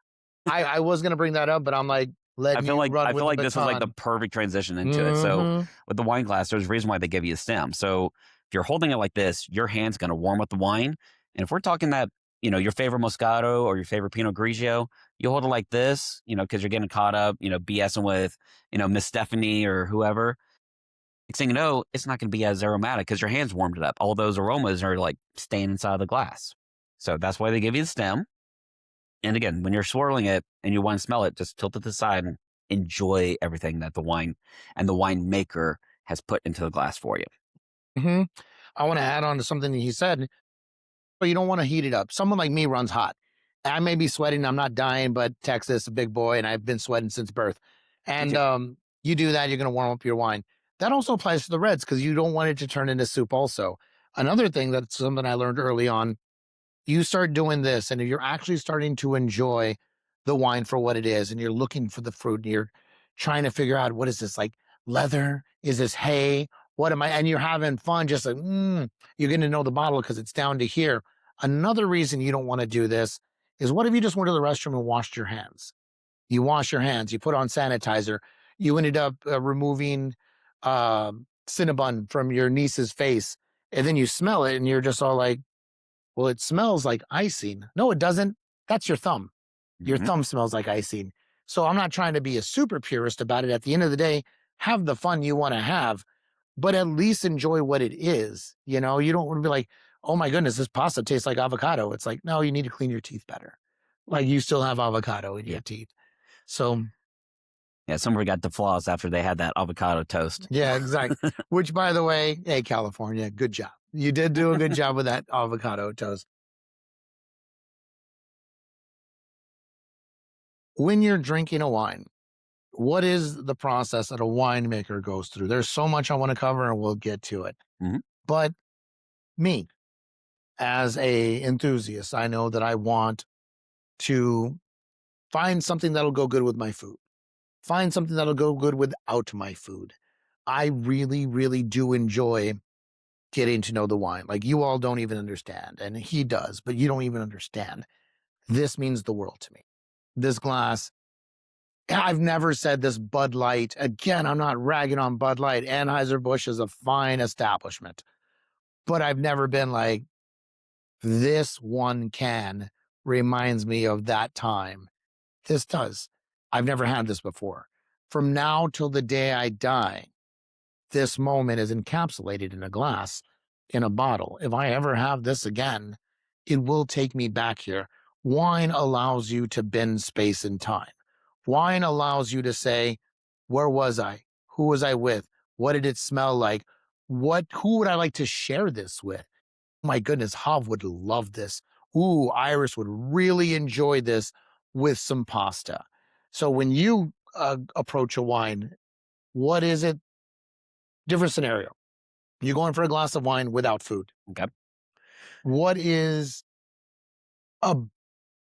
I was gonna bring that up, but I'm like letting you run I with feel the like this is like the baton. perfect transition into it. So Hmm. with the wine glass, there's a reason why they give you a stem. So if you're holding it like this, your hand's going to warm up the wine. And if we're talking that, your favorite Moscato or your favorite Pinot Grigio, you hold it like this, because you're getting caught up, BSing with, Miss Stephanie or whoever. Next thing you know, it's not going to be as aromatic because your hands warmed it up. All those aromas are like staying inside the glass. So that's why they give you the stem. And again, when you're swirling it and you want to smell it, just tilt it to the side and enjoy everything that the wine and the winemaker has put into the glass for you. Hmm. I want to add on to something that he said, but you don't want to heat it up. Someone like me runs hot. I may be sweating, I'm not dying, but Texas, a big boy, and I've been sweating since birth. Me And too. you do that, you're going to warm up your wine. That also applies to the reds because you don't want it to turn into soup. Also, another thing that's something I learned early on, you start doing this, and if you're actually starting to enjoy the wine for what it is, and you're looking for the fruit, and you're trying to figure out what is this, like leather? Is this hay? What am I? And you're having fun, just like you're getting to know the bottle because it's down to here. Another reason you don't want to do this is, what if you just went to the restroom and washed your hands? You wash your hands, you put on sanitizer, you ended up removing Cinnabon from your niece's face, and then you smell it, and you're just all like, well, it smells like icing. No, it doesn't. That's your thumb. Your Hmm. thumb smells like icing. So I'm not trying to be a super purist about it. At the end of the day, have the fun you want to have, but at least enjoy what it is. You don't want to be like, oh my goodness, this pasta tastes like avocado. It's like, no, you need to clean your teeth better. Like you still have avocado in Yeah. your teeth. So Yeah. Somebody got the flaws after they had that avocado toast. yeah, exactly. Which, by the way, hey, California, good job. You did do a good job with that avocado toast. When you're drinking a wine, what is the process that a winemaker goes through? There's so much I want to cover and we'll get to it. Hmm. But me, as a enthusiast, I know that I want to find something that'll go good with my food. Find something that'll go good without my food. I really, really do enjoy getting to know the wine. Like you all don't even understand, and he does, but you don't even understand. This means the world to me. This glass, I've never said this Bud Light. Again, I'm not ragging on Bud Light. Anheuser-Busch is a fine establishment, but I've never been like, this one can reminds me of that time. This does. I've never had this before. From now till the day I die, this moment is encapsulated in a glass, in a bottle. If I ever have this again, it will take me back here. Wine allows you to bend space and time. Wine allows you to say, where was I? Who was I with? What did it smell like? Who would I like to share this with? My goodness, Hav would love this. Ooh, Iris would really enjoy this with some pasta. So when you approach a wine, what is it? Different scenario. You're going for a glass of wine without food. Okay. What is a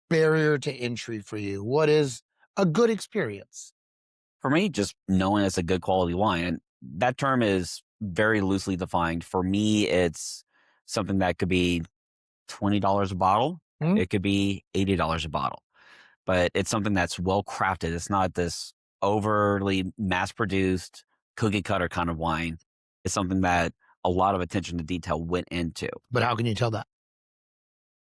barrier to entry for you? What is a good experience? For me, just knowing it's a good quality wine, and that term is very loosely defined. For me, it's something that could be $20 a bottle. Hmm? It could be $80 a bottle, but it's something that's well crafted. It's not this overly mass produced cookie cutter kind of wine. It's something that a lot of attention to detail went into. A But how can you tell that?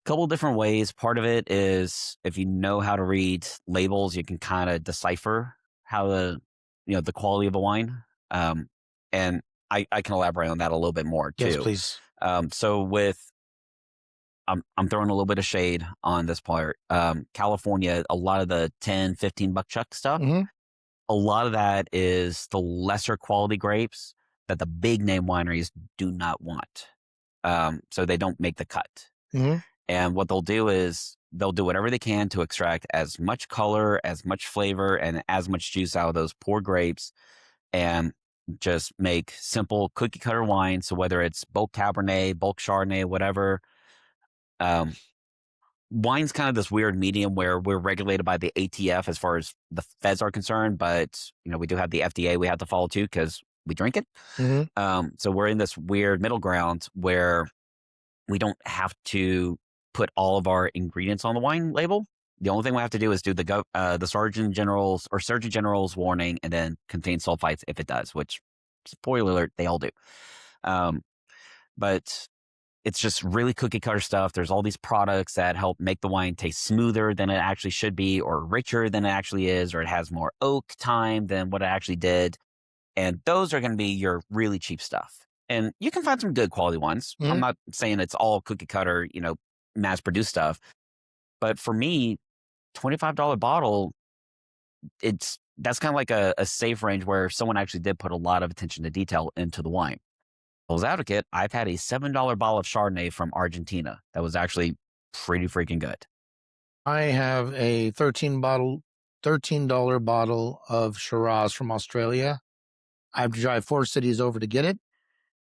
couple different ways. Part of it is if you know how to read labels, you can kind of decipher how the quality of a wine. And I can elaborate on that a little bit more Yes, too. please. So with I'm throwing a little bit of shade on this part. California, a lot of the 10, $15 chuck stuff, Hmm. a lot of that is the lesser quality grapes that the big name wineries do not want. So they don't make the cut. Hmm. And what they'll do is they'll do whatever they can to extract as much color, as much flavor, and as much juice out of those poor grapes and just make simple cookie cutter wine. So whether it's bulk Cabernet, bulk Chardonnay, whatever, um, wine's kind of this weird medium where we're regulated by the ATF as far as the feds are concerned, but we do have the FDA we have to follow too because we drink it. Hmm. So we're in this weird middle ground where we don't have to put all of our ingredients on the wine label. The only thing we have to do is do the Surgeon General's warning, and then contain sulfites if it does. Which, spoiler alert, they all do. Um, but it's just really cookie cutter stuff. There's all these products that help make the wine taste smoother than it actually should be, or richer than it actually is, or it has more oak time than what it actually did. And those are going to be your really cheap stuff. And you can find some good quality ones. I'm Mhm. not saying it's all cookie cutter, mass produced stuff. But for me, $25 bottle, that's kind of like a safe range where someone actually did put a lot of attention to detail into the wine. Devil's advocate, I've had a $7 bottle of Chardonnay from Argentina that was actually pretty freaking good. I have a $13 bottle of Shiraz from Australia. I have to drive 4 cities over to get it,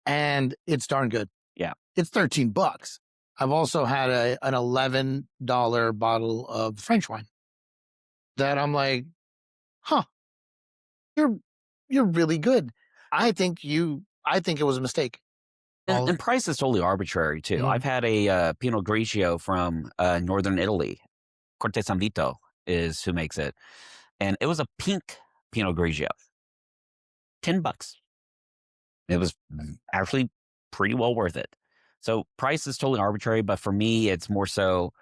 and it's darn good. Yeah. It's $13. I've also had an $11 bottle of French wine that I'm like, huh, you're you're really good. I think it was a mistake. And price is totally arbitrary too. Mhm. I've had a Pinot Grigio from northern Italy. Corte San Vito is who makes it. And it was a pink Pinot Grigio, $10. It was actually pretty well worth it. So price is totally arbitrary, but for me, it's more so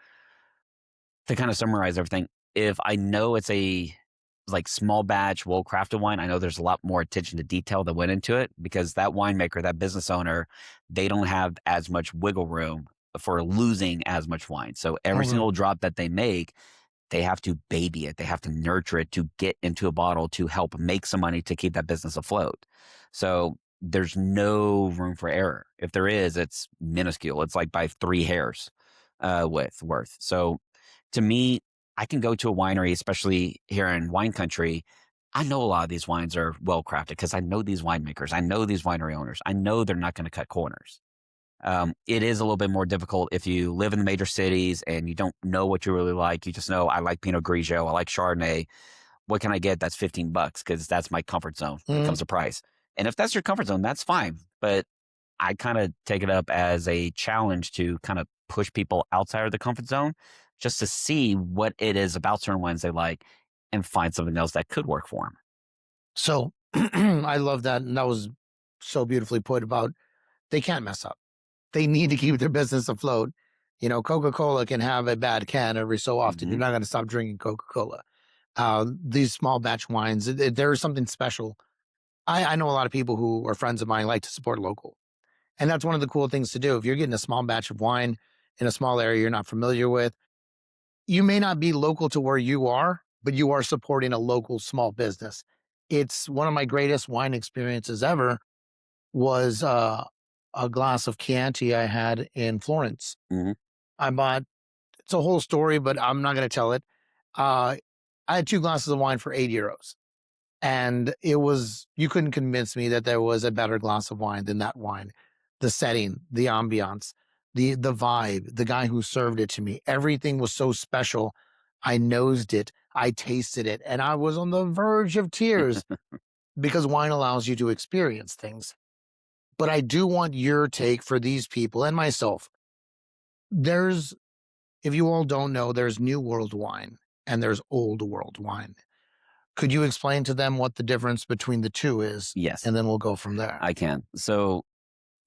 to kind of summarize everything. If I know it's a like small batch, well crafted wine, I know there's a lot more attention to detail that went into it because that winemaker, that business owner, they don't have as much wiggle room for losing as much wine. So every Okay. single drop that they make, they have to baby it. They have to nurture it to get into a bottle to help make some money to keep that business afloat. So there's no room for error. If there is, it's minuscule. It's like by 3 hairs worth. So to me, I can go to a winery, especially here in wine country. I know a lot of these wines are well crafted because I know these winemakers. I know these winery owners. I know they're not going to cut corners. It is a little bit more difficult if you live in the major cities and you don't know what you really like. You just know I like Pinot Grigio, I like Chardonnay. What can I get that's $15? Because that's my comfort zone when it Mhm. comes to price. And if that's your comfort zone, that's fine. But I kind of take it up as a challenge to kind of push people outside of the comfort zone just to see what it is about certain wines they like and find something else that could work for them. So I love that, and that was so beautifully put about they can't mess up. They need to keep their business afloat. Coca-Cola can have a bad can every so often. You're Hmm. not going to stop drinking Coca-Cola. These small batch wines, there is something special. I know a lot of people who are friends of mine like to support local. And that's one of the cool things to do. If you're getting a small batch of wine in a small area you're not familiar with, you may not be local to where you are, but you are supporting a local small business. It's one of my greatest wine experiences ever was a glass of Chianti I had in Florence. Hmm. I bought it's a whole story, but I'm not going to tell it. Uh, I had 2 glasses of wine for €8. And you couldn't convince me that there was a better glass of wine than that wine. The setting, the ambiance, the vibe, the guy who served it to me, everything was so special. I nosed it, I tasted it, and I was on the verge of tears because wine allows you to experience things. But I do want your take for these people and myself. There's if you all don't know, there's new world wine and there's old world wine. Could you explain to them what the difference between the 2 is? Yes, And then we'll go from there. I can. So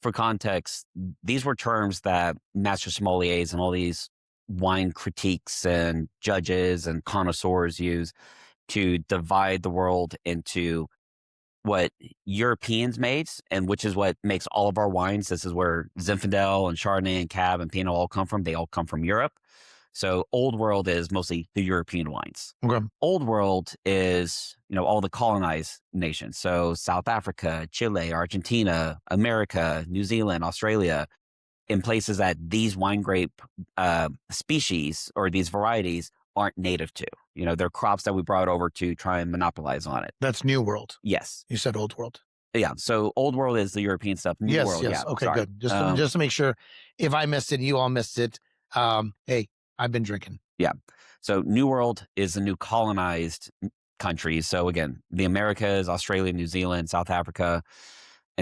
for context, these were terms that master sommeliers and all these wine critiques and judges and connoisseurs use to divide the world into what Europeans made, and which is what makes all of our wines. This is where Zinfandel and Chardonnay and Cab and Pinot all come from. They all come from Europe. So Old World is mostly the European wines. Okay. Old World is, all the colonized nations. So South Africa, Chile, Argentina, America, New Zealand, Australia, in places that these wine grape species or these varieties aren't native to. They're crops that we brought over to try and monopolize on it. That's new world. Yes. You said old world. Yeah. So Old World is the European stuff. New Yes, World. yes. Yeah. Okay, Sorry. good. Just to make sure if I missed it, you all missed it. Hey, I've been drinking. Yeah. So New World is the new colonized countries. So again, the Americas, Australia, New Zealand, South Africa.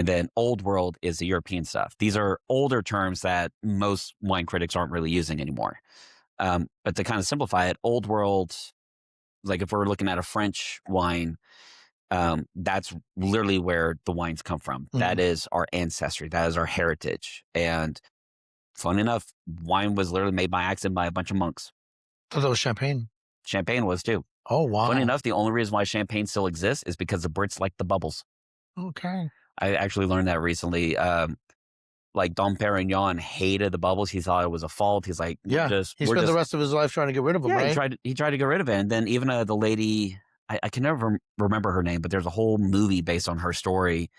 And then old world is the European stuff. These are older terms that most wine critics aren't really using anymore. But to kind of simplify it, old world, like if we're looking at a French wine, that's literally where the wines come from. That Mhm. is our ancestry. That is our heritage. And fun enough, wine was literally made by accident by a bunch of monks. So that was champagne. Champagne was too. Oh, Funny wow. enough, the only reason why champagne still exists is because the Brits like the bubbles. Okay. I actually learned that recently. Like Dom Perignon hated the bubbles. He thought it was a fault. He's like, Yeah. He we're spent the just, rest of his life trying to get rid of them, yeah. right? He tried to get rid of it, and then even the lady, I can never remember her name, but there's a whole movie based on her story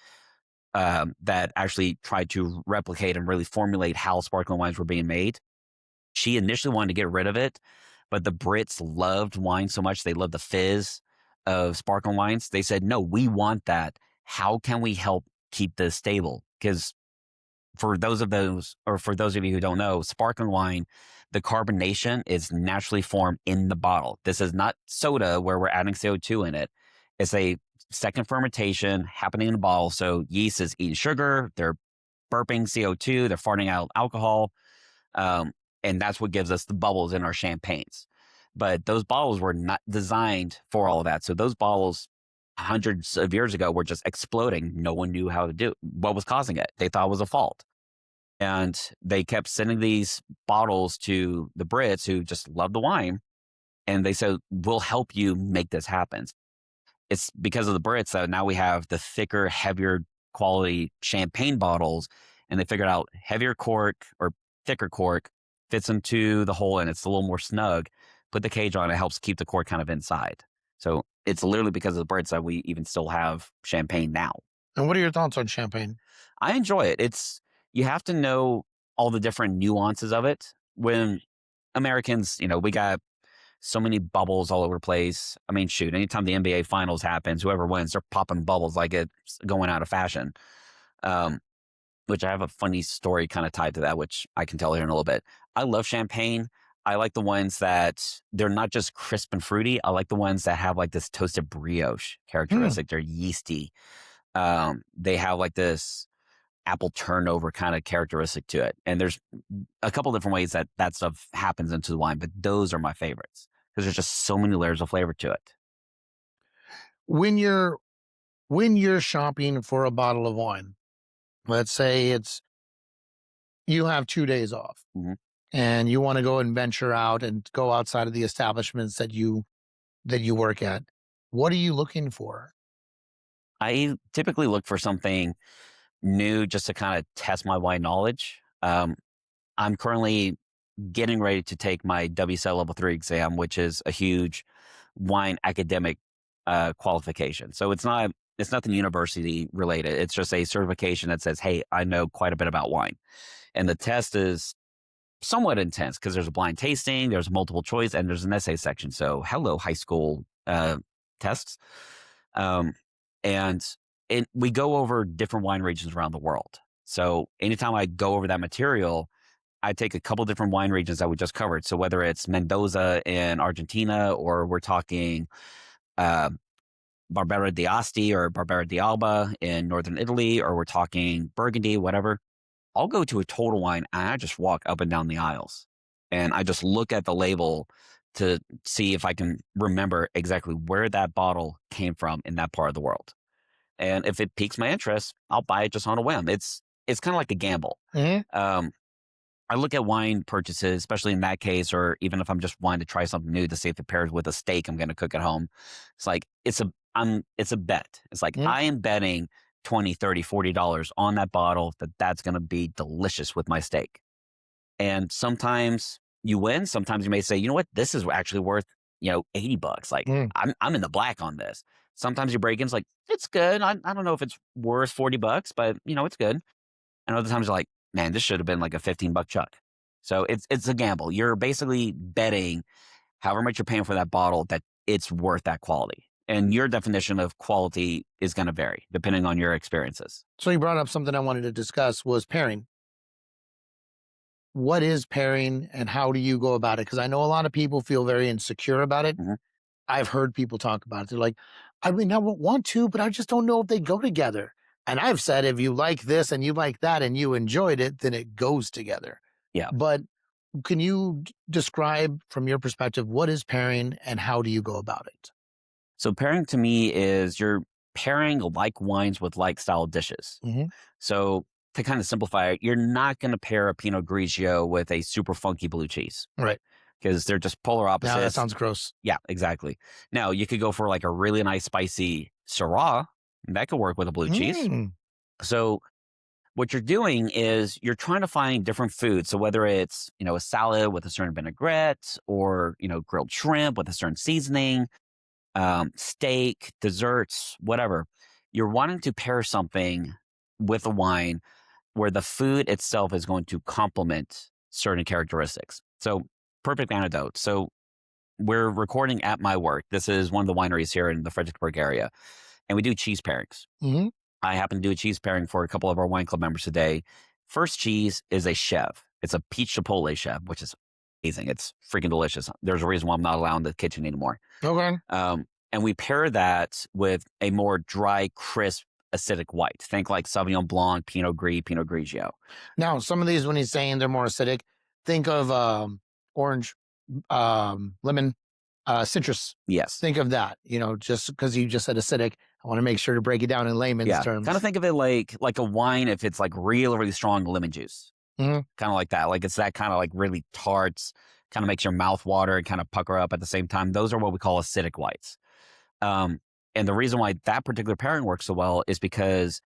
that actually tried to replicate and really formulate how sparkling wines were being made. She initially wanted to get rid of it, but the Brits loved wine so much. They loved the fizz of sparkling wines. They said, no, we want that. How can we help keep this stable? Because for those of you who don't know, sparkling wine, the carbonation is naturally formed in the bottle. This is not soda where we're adding CO2 in it. It's a second fermentation happening in the bottle. So yeast is eating sugar, they're burping CO2, they're farting out alcohol. Um, and that's what gives us the bubbles in our champagnes. But those bottles were not designed for all of that. So those bottles hundreds of years ago were just exploding. No one knew how to do what was causing it. They thought it was a fault. And they kept sending these bottles to the Brits who just love the wine. And they said, we'll help you make this happen. It's because of the Brits that now we have the thicker, heavier quality champagne bottles. And they figured out heavier cork or thicker cork fits into the hole and it's a little more snug. Put the cage on, it helps keep the cork kind of inside. So it's literally because of the Brits that we even still have champagne now. And what are your thoughts on champagne? I enjoy it. You have to know all the different nuances of it. When Americans, we got so many bubbles all over the place. I mean, shoot, anytime the NBA finals happens, whoever wins, they're popping bubbles like it's going out of fashion. Um, which I have a funny story kind of tied to that, which I can tell here in a little bit. I love champagne. I like the ones that they're not just crisp and fruity. I like the ones that have like this toasted brioche Hmm. characteristic. They're yeasty. They have like this apple turnover kind of characteristic to it. And there's a couple different ways that stuff happens into the wine, but those are my favorites because there's just so many layers of flavor to it. When you're shopping for a bottle of wine, let's say you have 2 days off Mhm. and you want to go and venture out and go outside of the establishments that you work at. What are you looking for? I typically look for something new just to kind of test my wine knowledge. I'm currently getting ready to take my WSET Level 3 exam, which is a huge wine academic qualification. So it's nothing university related. It's just a certification that says, hey, I know quite a bit about wine. And the test is somewhat intense because there's a blind tasting, there's multiple choice, and there's an essay section. So hello, high school tests. Um, and we go over different wine regions around the world. So anytime I go over that material, I take a couple different wine regions that we just covered. So whether it's Mendoza in Argentina, or we're talking uh, Barbera d'Asti or Barbera d'Alba in northern Italy, or we're talking Burgundy, whatever, I'll go to a total wine and I just walk up and down the aisles and I just look at the label to see if I can remember exactly where that bottle came from in that part of the world. And if it piques my interest, I'll buy it just on a whim. It's kind of like a gamble. Mhm. Um, I look at wine purchases, especially in that case, or even if I'm just wanting to try something new to see if it pairs with a steak I'm going to cook at home. It's like, it's a bet. It's like, Mhm. I am betting 20, 30, $40 on that bottle that's going to be delicious with my steak. And sometimes you win. Sometimes you may say, you know what, this is actually worth, $80. Like Mhm. I'm in the black on this. Sometimes you break in, it's like, it's good. I don't know if it's worth $40, but it's good. And other times you're like, man, this should have been like a $15 chuck. So it's a gamble. You're basically betting however much you're paying for that bottle that it's worth that quality. And your definition of quality is going to vary depending on your experiences. So you brought up something I wanted to discuss was pairing. What is pairing and how do you go about it? Because I know a lot of people feel very insecure about it. Mhm. I've heard people talk about it. They're like, I mean, I would want to, but I just don't know if they go together. And I've said if you like this and you like that and you enjoyed it, then it goes together. Yeah. But can you describe from your perspective what is pairing and how do you go about it? So pairing to me is you're pairing like wines with like style dishes. Hmm. So to kind of simplify it, you're not going to pair a Pinot Grigio with a super funky blue cheese Right. because they're just polar Now that opposites. sounds gross. Yeah, exactly. Now you could go for like a really nice spicy Syrah. That could work with a blue cheese. Mm. So what you're doing is you're trying to find different foods. So whether it's, a salad with a certain vinaigrette or, grilled shrimp with a certain seasoning, steak, desserts, whatever, you're wanting to pair something with a wine where the food itself is going to complement certain characteristics. So perfect antidote. So we're recording at my work. This is one of the wineries here in the Fredericksburg area, and we do cheese pairings. Hmm. I happen to do a cheese pairing for a couple of our wine club members today. First cheese is a chef. It's a peach chipotle chef, which is amazing. It's freaking delicious. There's a reason why I'm not allowed in the kitchen anymore. Okay. And we pair that with a more dry, crisp, acidic white. Think like Sauvignon Blanc, Pinot Gris, Pinot Grigio. Now, some of these, when he's saying they're more acidic, think of orange, lemon, citrus. Yes. Think of that. Just because you just said acidic, I want to make sure to break it down in layman's terms. Kind of think of it like a wine if it's like really, really strong lemon juice. Mhm. Kind of like that. Like it's that kind of like really tart, kind of makes your mouth water and kind of pucker up at the same time. Those are what we call acidic whites. Um, and the reason why that particular pairing works so well is because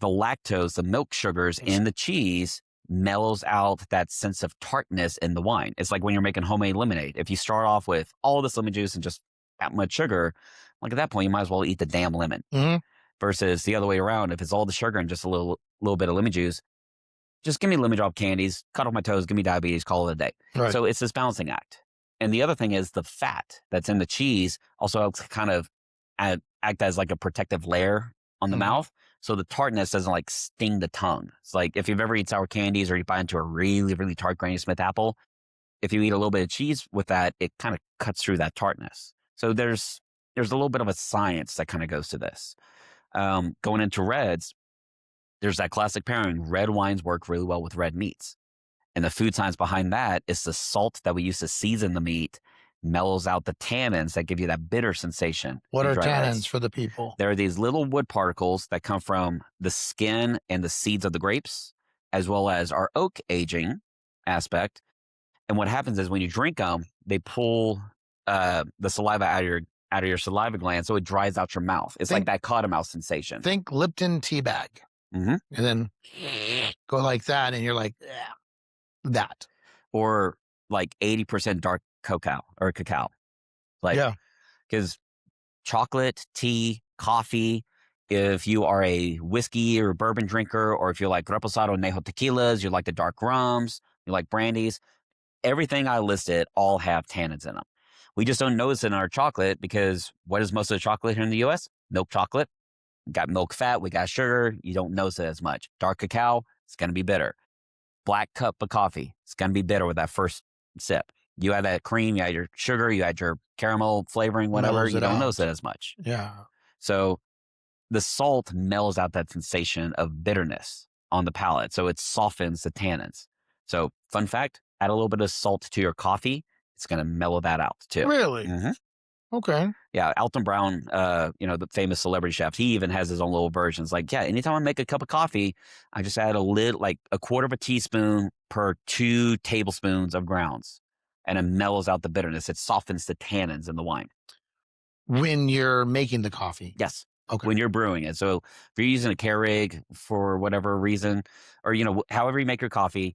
the lactose, the milk sugars in the cheese mellows out that sense of tartness in the wine. It's like when you're making homemade lemonade. If you start off with all this lemon juice and just that much sugar, like at that point, you might as well eat the damn lemon. Mhm. Versus the other way around, if it's all the sugar and just a little bit of lemon juice, just give me lemon drop candies, cut off my toes, give me diabetes, call it a day. Right. So it's this balancing act. And the other thing is the fat that's in the cheese also helps kind of act as like a protective layer on the Mhm. mouth. So the tartness doesn't like sting the tongue. It's like if you've ever eaten sour candies or you bite into a really, really tart Granny Smith apple, if you eat a little bit of cheese with that, it kind of cuts through that tartness. So there's a little bit of a science that kind of goes to this. Going into reds, there's that classic pairing. Red wines work really well with red meats. And the food science behind that is the salt that we use to season the meat mellows out the tannins that give you that bitter sensation. What in are dry tannins reds. for the people? There are these little wood particles that come from the skin and the seeds of the grapes, as well as our oak aging aspect. And what happens is when you drink them, they pull the saliva out of your saliva gland, so it dries out your mouth. It's like that cottonmouth sensation. Think Lipton tea bag. Mhm. And then go like that, and you're like, "Yeah, that." Or like 80% dark cacao. Like, Yeah. because chocolate, tea, coffee, if you are a whiskey or bourbon drinker, or if you like reposado anejo tequilas, you like the dark rums, you like brandies, everything I listed all have tannins in them. We just don't notice it in our chocolate because what is most of the chocolate here in the US? Milk chocolate. We got milk fat, we got sugar. You don't notice it as much. Dark cacao, it's going to be bitter. Black cup of coffee, it's going to be bitter with that first sip. You add that cream, you add your sugar, you add your caramel flavoring, whatever, Mellows you it don't out. notice it as much. Yeah. So the salt mellows out that sensation of bitterness on the palate. So it softens the tannins. So fun fact, add a little bit of salt to your coffee. It's going to mellow that out too. Really? Mhm. Okay. Yeah, Alton Brown, the famous celebrity chef, he even has his own little versions. Like, yeah, anytime I make a cup of coffee, I just add like a quarter of a teaspoon per 2 tablespoons of grounds, and it mellows out the bitterness. It softens the tannins in the wine. When you're making the coffee. Yes. Okay. When you're brewing it. So if you're using a Keurig for whatever reason, or, however you make your coffee,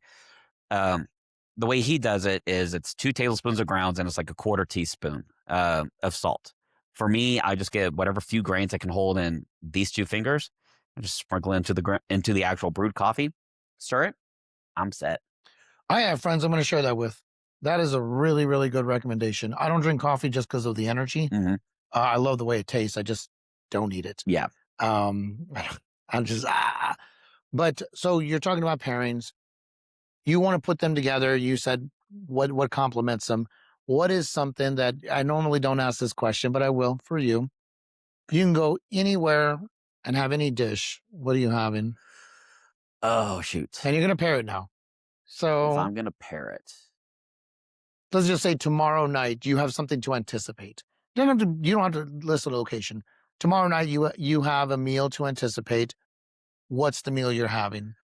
the way he does it is it's 2 tablespoons of grounds and it's like a quarter teaspoon of salt. For me, I just get whatever few grains I can hold in these 2 fingers. I just sprinkle it into the actual brewed coffee, stir it. I'm set. I have friends I'm going to share that with. That is a really, really good recommendation. I don't drink coffee just because of the energy. Mhm. I love the way it tastes. I just don't eat it. Yeah. I'm just But so you're talking about pairings. You want to put them together. You said what complements them. What is something that I normally don't ask this question, but I will for you. You can go anywhere and have any dish, what are you having? Oh, shoot. And you're going to pair it now. If So I'm going to pair it, let's just say tomorrow night you have something to anticipate. You don't have to list a location. Tomorrow night you have a meal to anticipate. What's the meal you're having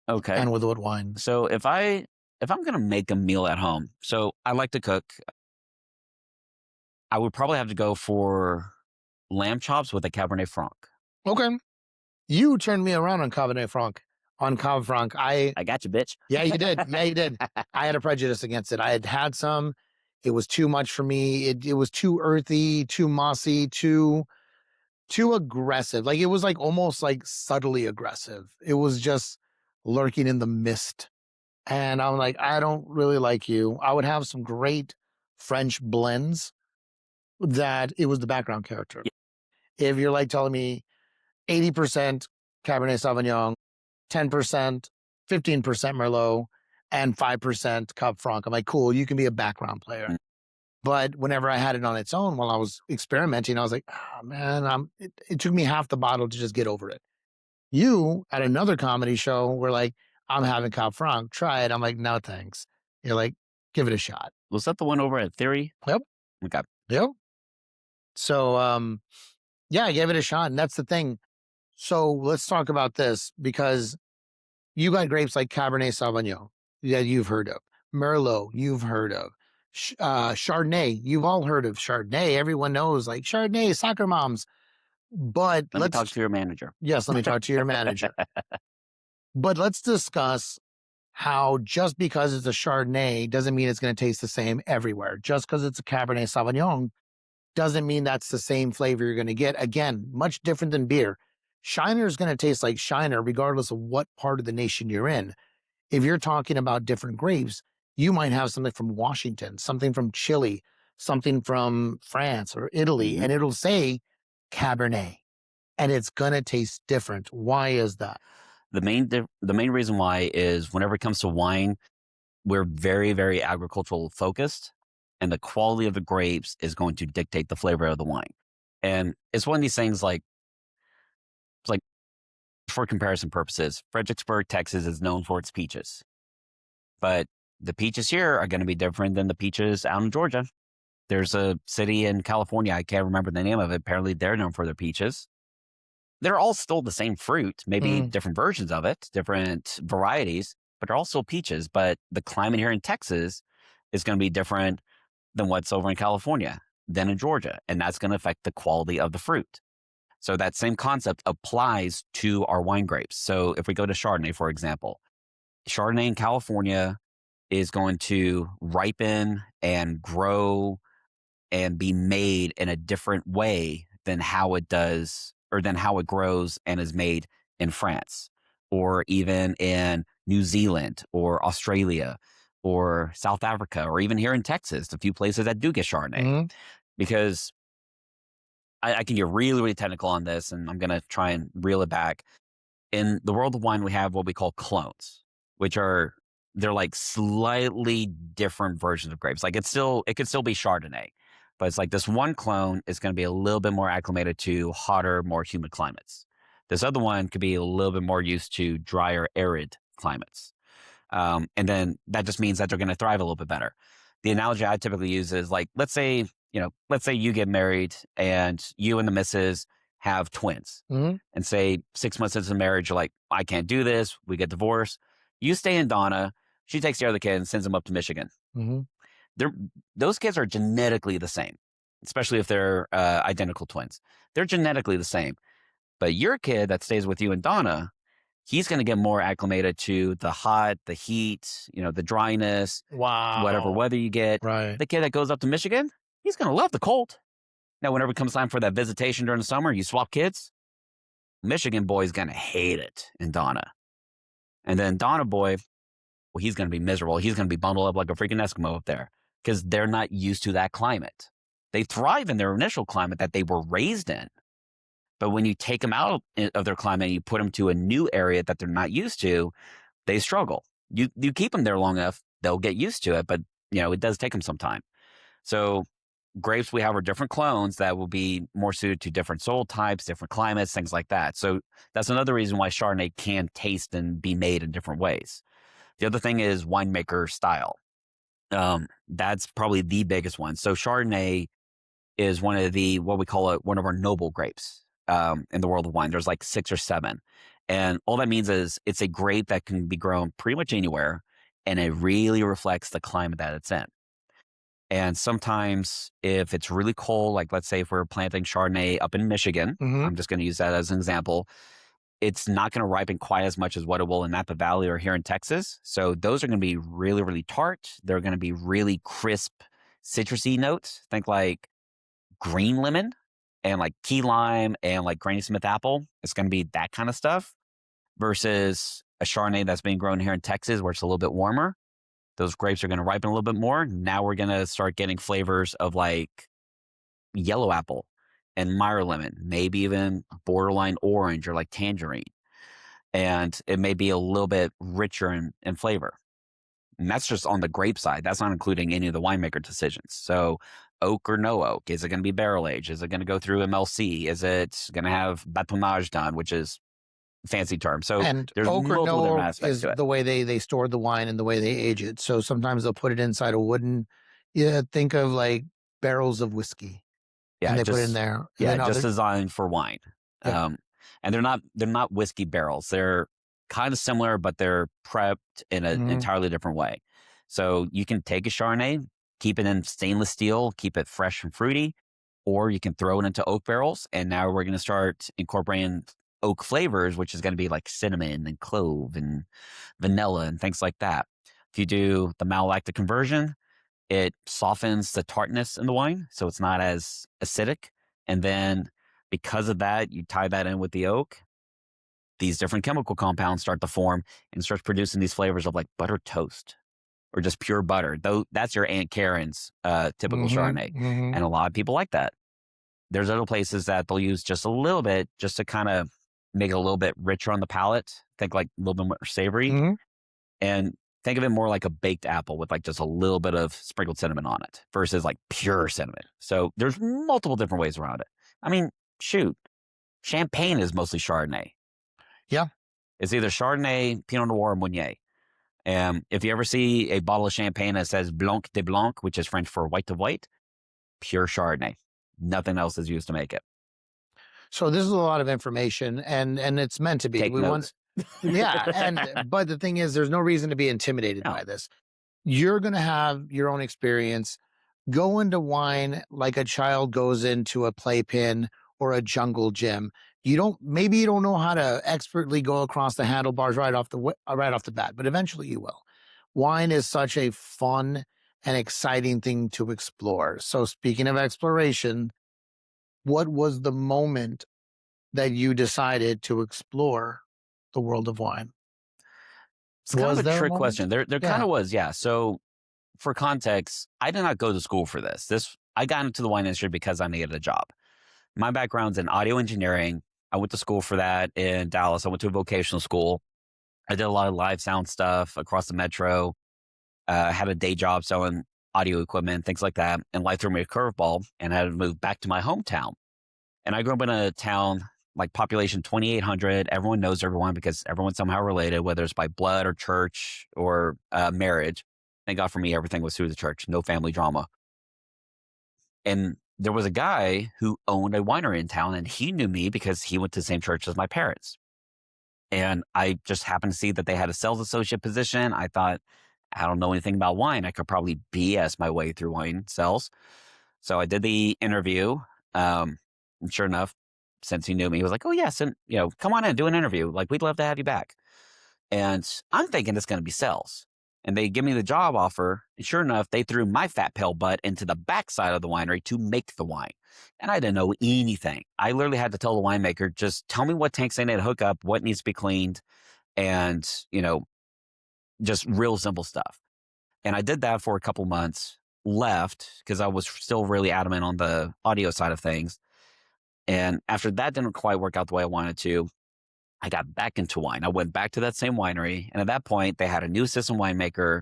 okay. and with what wine? So if I'm going to make a meal at home, so I like to cook, I would probably have to go for lamb chops with a Cabernet Franc. Okay. You turned me around on Cabernet Franc. On Cab Franc. I got you, bitch. Yeah, you did. Yeah, you did. I had a prejudice against it. I had some. It was too much for me. It was too earthy, too mossy, too aggressive. Like it was like almost like subtly aggressive. It was just lurking in the mist. And I'm like, I don't really like you. I would have some great French blends that it was the background character. Yeah. If you're like telling me 80% Cabernet Sauvignon, 10%, 15% Merlot, and 5% Cab Franc. I'm like, cool, you can be a background player. Mm. But whenever I had it on its own while I was experimenting, I was like, oh, man, it took me half the bottle to just get over it. You at another comedy show were like, I'm having Cab Franc, try it. I'm like, no, thanks. You're like, give it a shot. Was that the one over at Theory? Yep. Okay. Yep. So, yeah, I gave it a shot. And that's the thing. So let's talk about this because you got grapes like Cabernet Sauvignon that you've heard of, Merlot you've heard of, Chardonnay you've all heard of. Chardonnay, everyone knows like Chardonnay, soccer moms. But Let me talk to your manager. yes, let me talk to your manager. But let's discuss how just because it's a Chardonnay doesn't mean it's going to taste the same everywhere. Just because it's a Cabernet Sauvignon doesn't mean that's the same flavor you're going to get. Again, much different than beer. Shiner is going to taste like Shiner regardless of what part of the nation you're in. If you're talking about different grapes, you might have something from Washington, something from Chile, something from France or Italy, and it'll say Cabernet, and it's going to taste different. Why is that? The main reason why is whenever it comes to wine, we're very, very agricultural focused, and the quality of the grapes is going to dictate the flavor of the wine. And it's one of these things like for comparison purposes, Fredericksburg, Texas is known for its peaches, but the peaches here are going to be different than the peaches out in Georgia. There's a city in California, I can't remember the name of it. Apparently, they're known for their peaches. They're all still the same fruit, maybe different versions of it, different varieties, but they're all still peaches. But the climate here in Texas is going to be different than what's over in California, than in Georgia. And that's going to affect the quality of the fruit. So that same concept applies to our wine grapes. So if we go to Chardonnay, for example, Chardonnay in California is going to ripen and grow and be made in a different way than how it does or than how it grows and is made in France or even in New Zealand or Australia or South Africa or even here in Texas, a few places that do get Chardonnay. Because I can get really, really technical on this and I'm going to try and reel it back. In the world of wine, we have what we call clones, which are they're like slightly different versions of grapes. Like it could still be Chardonnay, but it's like this one clone is going to be a little bit more acclimated to hotter, more humid climates. This other one could be a little bit more used to drier, arid climates. And then that just means that they're going to thrive a little bit better. The analogy I typically use is like, let's say you get married and you and the missus have twins and say 6 months into the marriage, you're like, I can't do this. We get divorced. You stay in Donna. She takes care of the kid and sends them up to Michigan. Those kids are genetically the same, especially if they're identical twins. They're genetically the same. But your kid that stays with you in Donna, he's going to get more acclimated to the hot, the heat, the dryness, whatever weather you get. Right. The kid that goes up to Michigan, he's going to love the cold. Now, whenever it comes time for that visitation during the summer, you swap kids, Michigan boy's going to hate it in Donna. And then Donna boy, well, he's going to be miserable. He's going to be bundled up like a freaking Eskimo up there because they're not used to that climate. They thrive in their initial climate that they were raised in. But when you take them out of their climate and you put them to a new area that they're not used to, they struggle. You keep them there long enough, they'll get used to it. But, it does take them some time. So grapes we have are different clones that will be more suited to different soil types, different climates, things like that. So that's another reason why Chardonnay can taste and be made in different ways. The other thing is winemaker style. That's probably the biggest one. So Chardonnay is one of the what we call it one of our noble grapes in the world of wine. There's like 6 or 7, and all that means is it's a grape that can be grown pretty much anywhere, and it really reflects the climate that it's in. And sometimes, if it's really cold, like let's say if we're planting Chardonnay up in Michigan, Hmm. I'm just going to use that as an example. It's not going to ripen quite as much as what it will in Napa Valley or here in Texas. So those are going to be really, really tart. They're going to be really crisp, citrusy notes. Think like green lemon and like key lime and like Granny Smith apple. It's going to be that kind of stuff versus a Chardonnay that's being grown here in Texas where it's a little bit warmer. Those grapes are going to ripen a little bit more. Now we're going to start getting flavors of like yellow apple and Meyer lemon, maybe even borderline orange or like tangerine. And it may be a little bit richer in flavor. And that's just on the grape side. That's not including any of the winemaker decisions. So, oak or no oak? Is it going to be barrel aged? Is it going to go through MLC? Is it going to have batonnage done, which is a fancy term? So, And there's oak or multiple no different oak aspects is to it. the way they store the wine and the way they age it. So sometimes they'll put it inside a wooden, yeah, think of like barrels of whiskey, and Yeah, they put it in there. And then just other, designed for wine. yeah. And they're not whiskey barrels. They're kind of similar, but they're prepped in an Hmm. entirely different way. So you can take a Chardonnay, keep it in stainless steel, keep it fresh and fruity, or you can throw it into oak barrels. And now we're going to start incorporating oak flavors, which is going to be like cinnamon and clove and vanilla and things like that. If you do the malolactic conversion, it softens the tartness in the wine, so it's not as acidic. And then because of that, you tie that in with the oak, these different chemical compounds start to form and starts producing these flavors of like butter toast or just pure butter. Though that's your Aunt Karen's typical Hmm. Chardonnay. Hmm. And a lot of people like that. There's other places that they'll use just a little bit just to kind of make it a little bit richer on the palate. Think like a little bit more savory. Hmm. And think of it more like a baked apple with like just a little bit of sprinkled cinnamon on it versus like pure cinnamon. So there's multiple different ways around it. I mean, shoot, champagne is mostly Chardonnay. Yeah. It's either Chardonnay, Pinot Noir, or Meunier. And if you ever see a bottle of champagne that says Blanc de Blanc, which is French for white of white, pure Chardonnay. Nothing else is used to make it. So this is a lot of information, and it's meant to be. Take We want, notes. yeah. And but the thing is, there's no reason to be intimidated No, by this. You're going to have your own experience. Go into wine like a child goes into a playpen or a jungle gym. Maybe you don't know how to expertly go across the handlebars right off the bat, but eventually you will. Wine is such a fun and exciting thing to explore. So speaking of exploration, what was the moment that you decided to explore the world of wine? it's kind of Was a there a trick moment? question. There kind Yeah. of was, yeah. So for context, I did not go to school for this. I got into the wine industry because I needed a job. My background's in audio engineering. I went to school for that in Dallas. I went to a vocational school. I did a lot of live sound stuff across the metro. Had a day job selling audio equipment, things like that. And life threw me a curveball, and I had to move back to my hometown. And I grew up in a town like population 2,800. Everyone knows everyone because everyone's somehow related, whether it's by blood or church or marriage. Thank God for me, everything was through the church, no family drama. And there was a guy who owned a winery in town, and he knew me because he went to the same church as my parents. And I just happened to see that they had a sales associate position. I thought, I don't know anything about wine. I could probably BS my way through wine sales. So I did the interview. And sure enough, since he knew me, he was like, "Oh yes, and come on in, do an interview. Like we'd love to have you back." And I'm thinking it's going to be sales. And they give me the job offer. And sure enough, they threw my fat pale butt into the backside of the winery to make the wine. And I didn't know anything. I literally had to tell the winemaker, just tell me what tanks I need to hook up, what needs to be cleaned, and, just real simple stuff. And I did that for a couple months, left because I was still really adamant on the audio side of things. And after that didn't quite work out the way I wanted to, I got back into wine. I went back to that same winery. And at that point, they had a new assistant winemaker.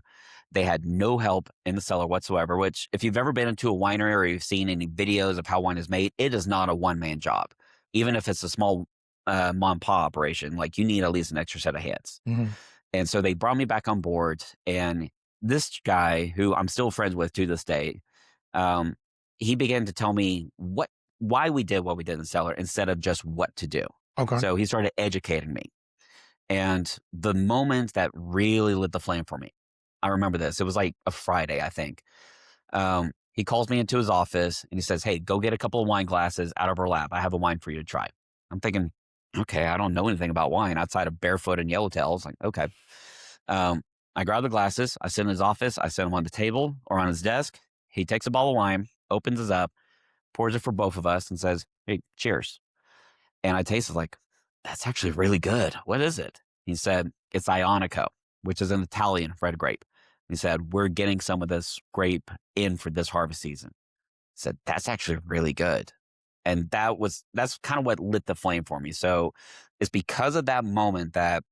They had no help in the cellar whatsoever, which if you've ever been into a winery or you've seen any videos of how wine is made, it is not a one-man job. Even if it's a small mom and pop operation, like you need at least an extra set of hands. Mhm. And so they brought me back on board. And this guy, who I'm still friends with to this day, um, he began to tell me why we did what we did in the cellar instead of just what to do. Okay. So he started educating me. And the moment that really lit the flame for me, I remember this. It was like a Friday, I think. He calls me into his office and he says, "Hey, go get a couple of wine glasses out of our lab. I have a wine for you to try." I'm thinking, okay, I don't know anything about wine outside of Barefoot and Yellowtails. Like, okay. I grab the glasses. I sit in his office. I set them on the table or on his desk. He takes a bottle of wine, opens it up, pours it for both of us, and says, "Hey, cheers." And I tasted like, that's actually really good. What is it? He said, "It's Ionico, which is an Italian red grape." He said, "We're getting some of this grape in for this harvest season." I said, "That's actually really good." And that's kind of what lit the flame for me. So it's because of that moment that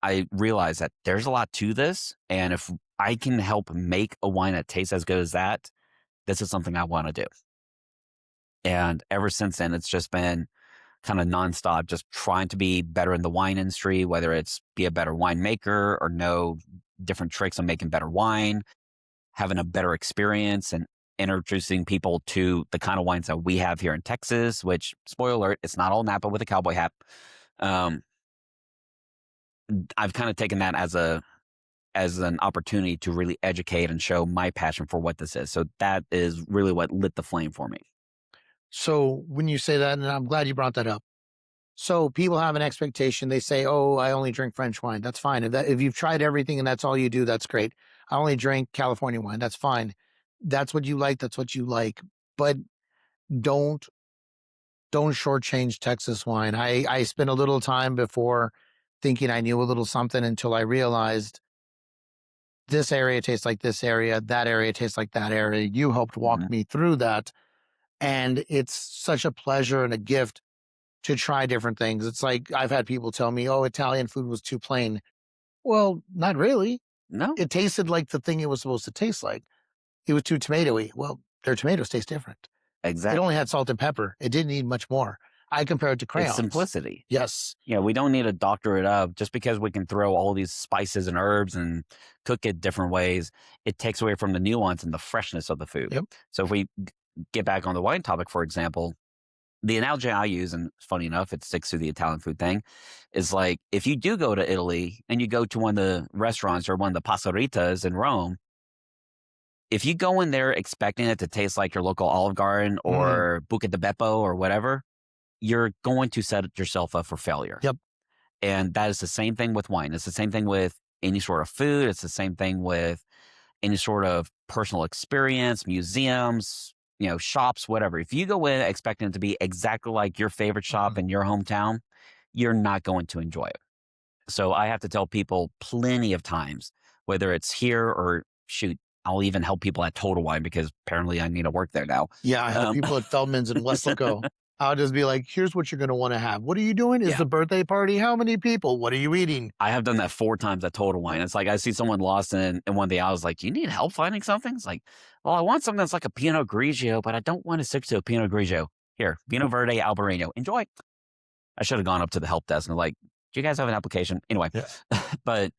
I realized that there's a lot to this. And if I can help make a wine that tastes as good as that, this is something I want to do. And ever since then, it's just been kind of nonstop, just trying to be better in the wine industry, whether it's be a better winemaker or know different tricks on making better wine, having a better experience and introducing people to the kind of wines that we have here in Texas, which, spoiler alert, it's not all Napa with a cowboy hat. Um, I've kind of taken that as an opportunity to really educate and show my passion for what this is. So that is really what lit the flame for me. So when you say that, and I'm glad you brought that up. So people have an expectation. They say, "Oh, I only drink French wine." That's fine. If you've tried everything and that's all you do, that's great. I only drink California wine. That's fine. That's what you like. That's what you like. But don't don't shortchange Texas wine. I spent a little time before thinking I knew a little something until I realized this area tastes like this area, that area tastes like that area. You helped walk Mhm. me through that. And it's such a pleasure and a gift to try different things. It's like I've had people tell me, "Oh, Italian food was too plain." Well, not really. No, It tasted like the thing it was supposed to taste like. It was too tomatoey. Well, their tomatoes taste different. It only exactly. had salt and pepper. It didn't need much more. I compare it to It's crayons. simplicity. Yes. Yeah, we don't need to doctor it up just because we can throw all these spices and herbs and cook it different ways. It takes away from the nuance and the freshness of the food. Yep. So if we get back on the wine topic, for example, the analogy I use, and funny enough, it sticks to the Italian food thing, is like if you do go to Italy and you go to one of the restaurants or one of the passeritas in Rome, if you go in there expecting it to taste like your local Olive Garden Mhm. or Buca di Beppo or whatever, you're going to set yourself up for failure. Yep. And that is the same thing with wine. It's the same thing with any sort of food. It's the same thing with any sort of personal experience, museums, shops, whatever. If you go in expecting it to be exactly like your favorite shop Mhm. in your hometown, you're not going to enjoy it. So I have to tell people plenty of times, whether it's here or shoot, I'll even help people at Total Wine because apparently I need to work there now. Yeah, I help Um, people at Feldman's and Weslaco. I'll just be like, "Here's what you're gonna wanna have. What are you doing? Is yeah, the birthday party? How many people? What are you eating?" I have done that 4 times at Total Wine. It's like I see someone lost in one day. I was like, "Do you need help finding something?" It's like, "Well, I want something that's like a Pinot Grigio, but I don't want to stick to a Pinot Grigio. Here, Pinot Verde Albarino. Enjoy." I should have gone up to the help desk and like, "Do you guys have an application?" Anyway, Yeah. but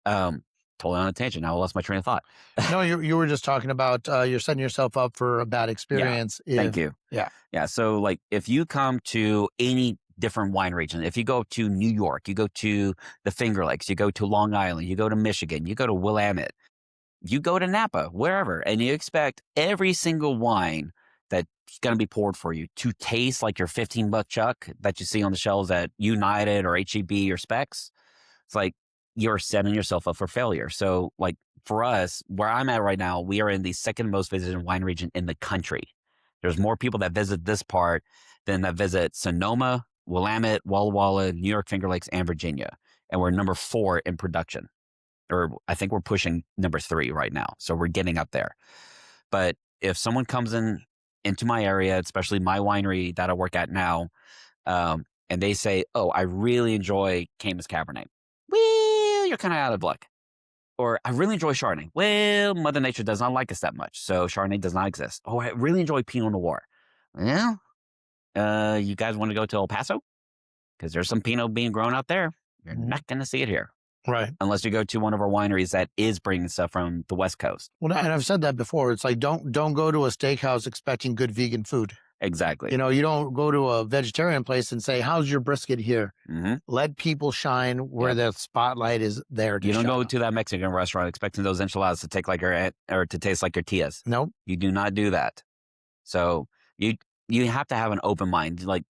um, totally on a tangent. Now I lost my train of thought. No, you were just talking about, you're setting yourself up for a bad Yeah, experience thank if you. yeah. Yeah, so like if you come to any different wine region, if you go to New York, you go to the Finger Lakes, you go to Long Island, you go to Michigan, you go to Willamette, you go to Napa, wherever, and you expect every single wine that's going to be poured for you to taste like your 15-buck chuck that you see on the shelves at United or HEB or Specs. It's like you're setting yourself up for failure. So, like for us, where I'm at right now, we are in the second most visited wine region in the country. There's more people that visit this part than that visit Sonoma, Willamette, Walla Walla, New York Finger Lakes, and Virginia. And we're number 4 in production, or I think we're pushing number 3 right now. So we're getting up there. But if someone comes into my area, especially my winery that I work at now, and they say, "Oh, I really enjoy Caymus Cabernet," well, you're kind of out of luck Or I really enjoy Chardonnay. Well, Mother Nature does not like us that much, so Chardonnay does not exist. Oh, I really enjoy Pinot Noir. Well, you guys want to go to El Paso? Because there's some Pinot being grown out there. You're Mhm. not going to see it here Right. unless you go to one of our wineries that is bringing stuff from the West Coast. Well, and I've said that before. It's like don't go to a steakhouse expecting good vegan food. Exactly. You don't go to a vegetarian place and say, "How's your brisket here?" Hmm. Let people shine where Yep. the spotlight is there to You don't shine go on. to that Mexican restaurant expecting those enchiladas to take like or to taste like your tias. Nope. You do not do that. So you you have to have an open mind. Like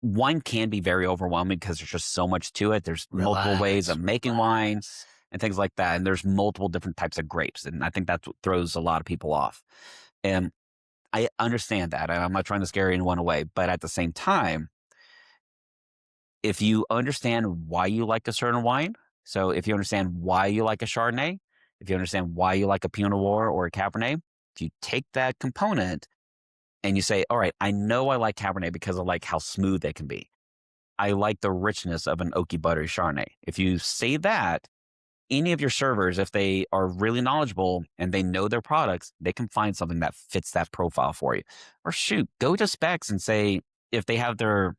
wine can be very overwhelming because there's just so much to it. There's multiple ways Relax, of making wine relax. and things like that. And there's multiple different types of grapes. And I think that's what throws a lot of people off. And I understand that. And I'm not trying to scare anyone away. But at the same time, if you understand why you like a certain wine, so if you understand why you like a Chardonnay, if you understand why you like a Pinot Noir or a Cabernet, if you take that component and you say, all right, I know I like Cabernet because I like how smooth they can be. I like the richness of an oaky, buttery Chardonnay. If you say that, any of your servers, if they are really knowledgeable and they know their products, they can find something that fits that profile for you. Or shoot, go to specs and say, if they have their,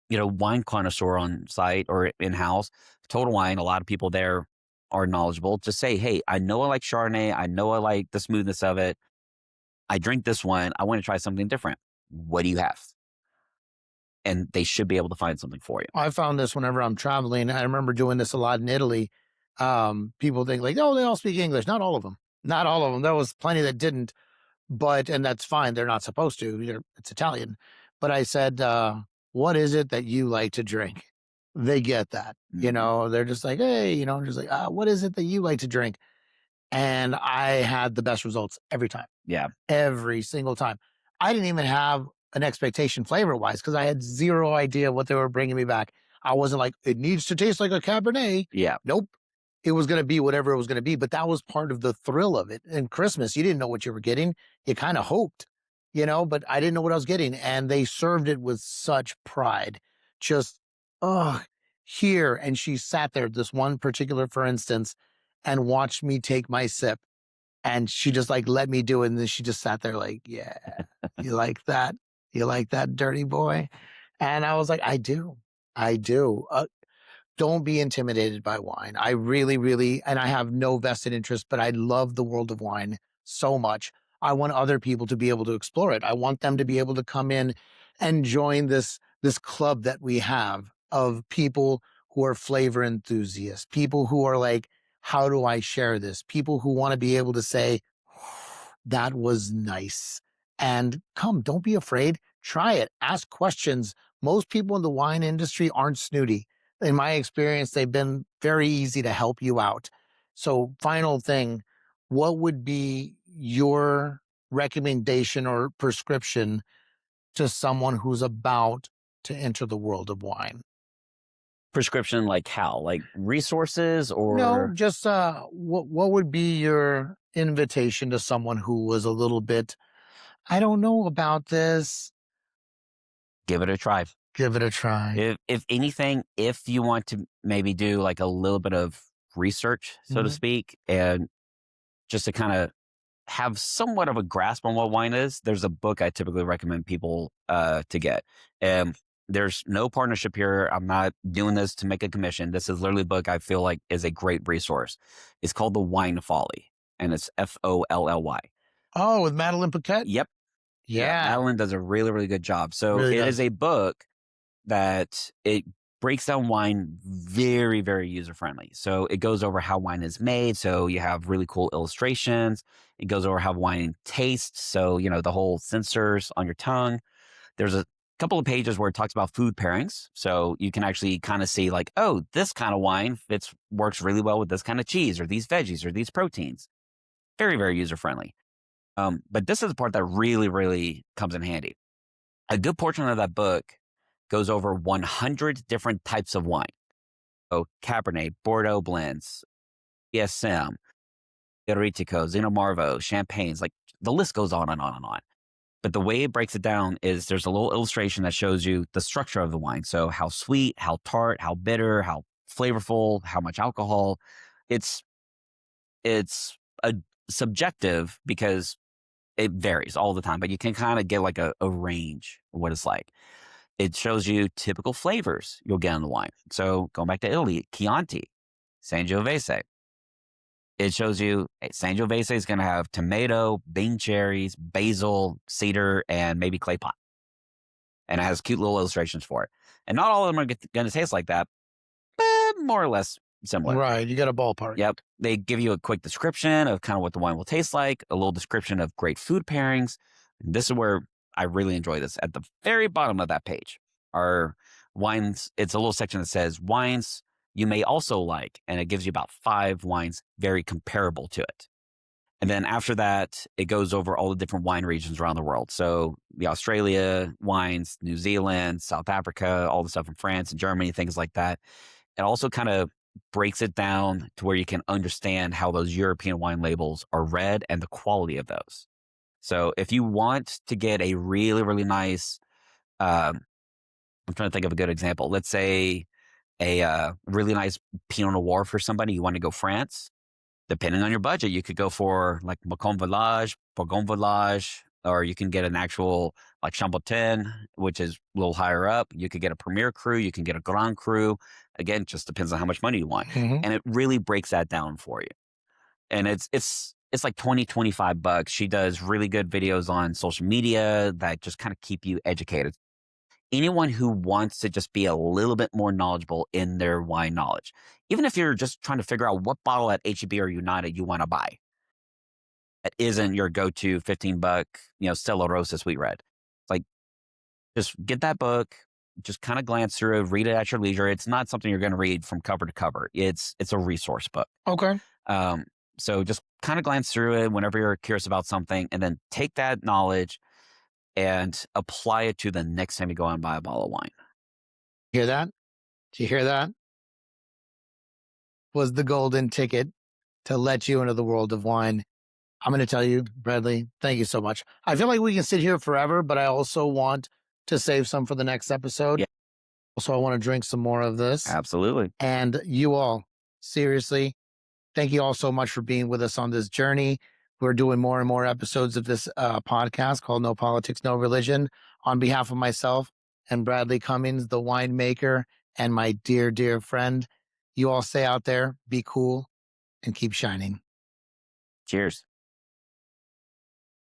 wine connoisseur on site or in house, Total Wine, a lot of people there are knowledgeable. Just say, hey, I know I like Chardonnay. I know I like the smoothness of it. I drink this one. I want to try something different. What do you have? And they should be able to find something for you. I found this whenever I'm traveling. I remember doing this a lot in Italy. People think like, oh, they all speak English. Not all of them. Not all of them. There was plenty that didn't. And that's fine. They're not supposed to. It's Italian. But I said, what is it that you like to drink? They get that. Mhm. They're just like, hey, just like, what is it that you like to drink? And I had the best results every time, Yeah. every single time. I didn't even have an expectation flavor wise because I had zero idea what they were bringing me back. I wasn't like, it needs to taste like a Cabernet. Yeah. Nope. It was going to be whatever it was going to be. But that was part of the thrill of it. And Christmas, you didn't know what you were getting. You kind of hoped, but I didn't know what I was getting. And they served it with such pride. Just, oh, here. And she sat there, this one particular, for instance, and watched me take my sip. And she just like let me do it. And then she just sat there like, yeah, you like that? You like that, dirty boy? And I was like, I do. I do. Don't be intimidated by wine. I really, really, and I have no vested interest, but I love the world of wine so much. I want other people to be able to explore it. I want them to be able to come in and join this club that we have of people who are flavor enthusiasts, people who are like, how do I share this? People who want to be able to say, that was nice. And come, don't be afraid. Try it. Ask questions. Most people in the wine industry aren't snooty. In my experience, they've been very easy to help you out. So, final thing, what would be your recommendation or prescription to someone who's about to enter the world of wine? Prescription like how? Like resources No, or just what would be your invitation to someone who was a little bit, I don't know about this. give it a try. Give it a try. If anything, if you want to maybe do like a little bit of research, so to Mhm. speak, and just to kind of have somewhat of a grasp on what wine is, there's a book I typically recommend people to get. And there's no partnership here. I'm not doing this to make a commission. This is literally a book I feel like is a great resource. It's called The Wine Folly, and it's FOLLY. Oh, with Madeline Paquette? Yep. Yeah. Yeah, Madeline does a really, really good job. So really it is does. a book that it breaks down wine very, very user friendly. So it goes over how wine is made. So you have really cool illustrations. It goes over how wine tastes. So, the whole sensors on your tongue. There's a couple of pages where it talks about food pairings. So you can actually kind of see like, oh, this kind of wine works really well with this kind of cheese or these veggies or these proteins. Very, very user friendly. But this is the part that really, really comes in handy. A good portion of that book goes over 100 different types of wine. So Cabernet, Bordeaux blends, ESM, Eritico, Zinnomarvo, Champagnes, like the list goes on and on and on. But the way it breaks it down is there's a little illustration that shows you the structure of the wine. So how sweet, how tart, how bitter, how flavorful, how much alcohol. It's it's a subjective because it varies all the time, but you can kind of get like a range of what it's like. It shows you typical flavors you'll get in the wine. So going back to Italy, Chianti, Sangiovese. It shows you Sangiovese is going to have tomato, Bing cherries, basil, cedar, and maybe clay pot. And it has cute little illustrations for it. And not all of them are going to taste like that, but more or less similar. Right. You got a ballpark. Yep. They give you a quick description of kind of what the wine will taste like, a little description of great food pairings. And this is where I really enjoy this. At the very bottom of that page are wines. It's a little section that says wines you may also like, and it gives you about 5 wines very comparable to it. And then after that, it goes over all the different wine regions around the world. So the Australia wines, New Zealand, South Africa, all the stuff in France and Germany, things like that. It also kind of breaks it down to where you can understand how those European wine labels are read and the quality of those. So if you want to get a really, really nice, I'm trying to think of a good example. Let's say a really nice Pinot Noir for somebody, you want to go France. Depending on your budget, you could go for like Macon Village, Bourgogne Village, or you can get an actual like Chambertin, which is a little higher up. You could get a Premier Cru, you can get a Grand Cru. Again, just depends on how much money you want. Mhm. And it really breaks that down for you. And it's like 20, $25. She does really good videos on social media that just kind of keep you educated. Anyone who wants to just be a little bit more knowledgeable in their wine knowledge, even if you're just trying to figure out what bottle at HEB or United you want to buy, that isn't your go-to $15, Stella Rosa Sweet Red. Like, just get that book, just kind of glance through it, read it at your leisure. It's not something you're going to read from cover to cover. It's a resource book. Okay. Um, so just kind of glance through it whenever you're curious about something, and then take that knowledge and apply it to the next time you go out and buy a bottle of wine. Hear that? Did you hear that? Was the golden ticket to let you into the world of wine. I'm going to tell you, Bradley, thank you so much. I feel like we can sit here forever, but I also want to save some for the next episode. Yeah. So I want to drink some more of this. Absolutely. And you all, seriously, thank you all so much for being with us on this journey. We're doing more and more episodes of this podcast called No Politics, No Religion. On behalf of myself and Bradley Cummings, the winemaker, and my dear, dear friend, you all stay out there, be cool, and keep shining. Cheers.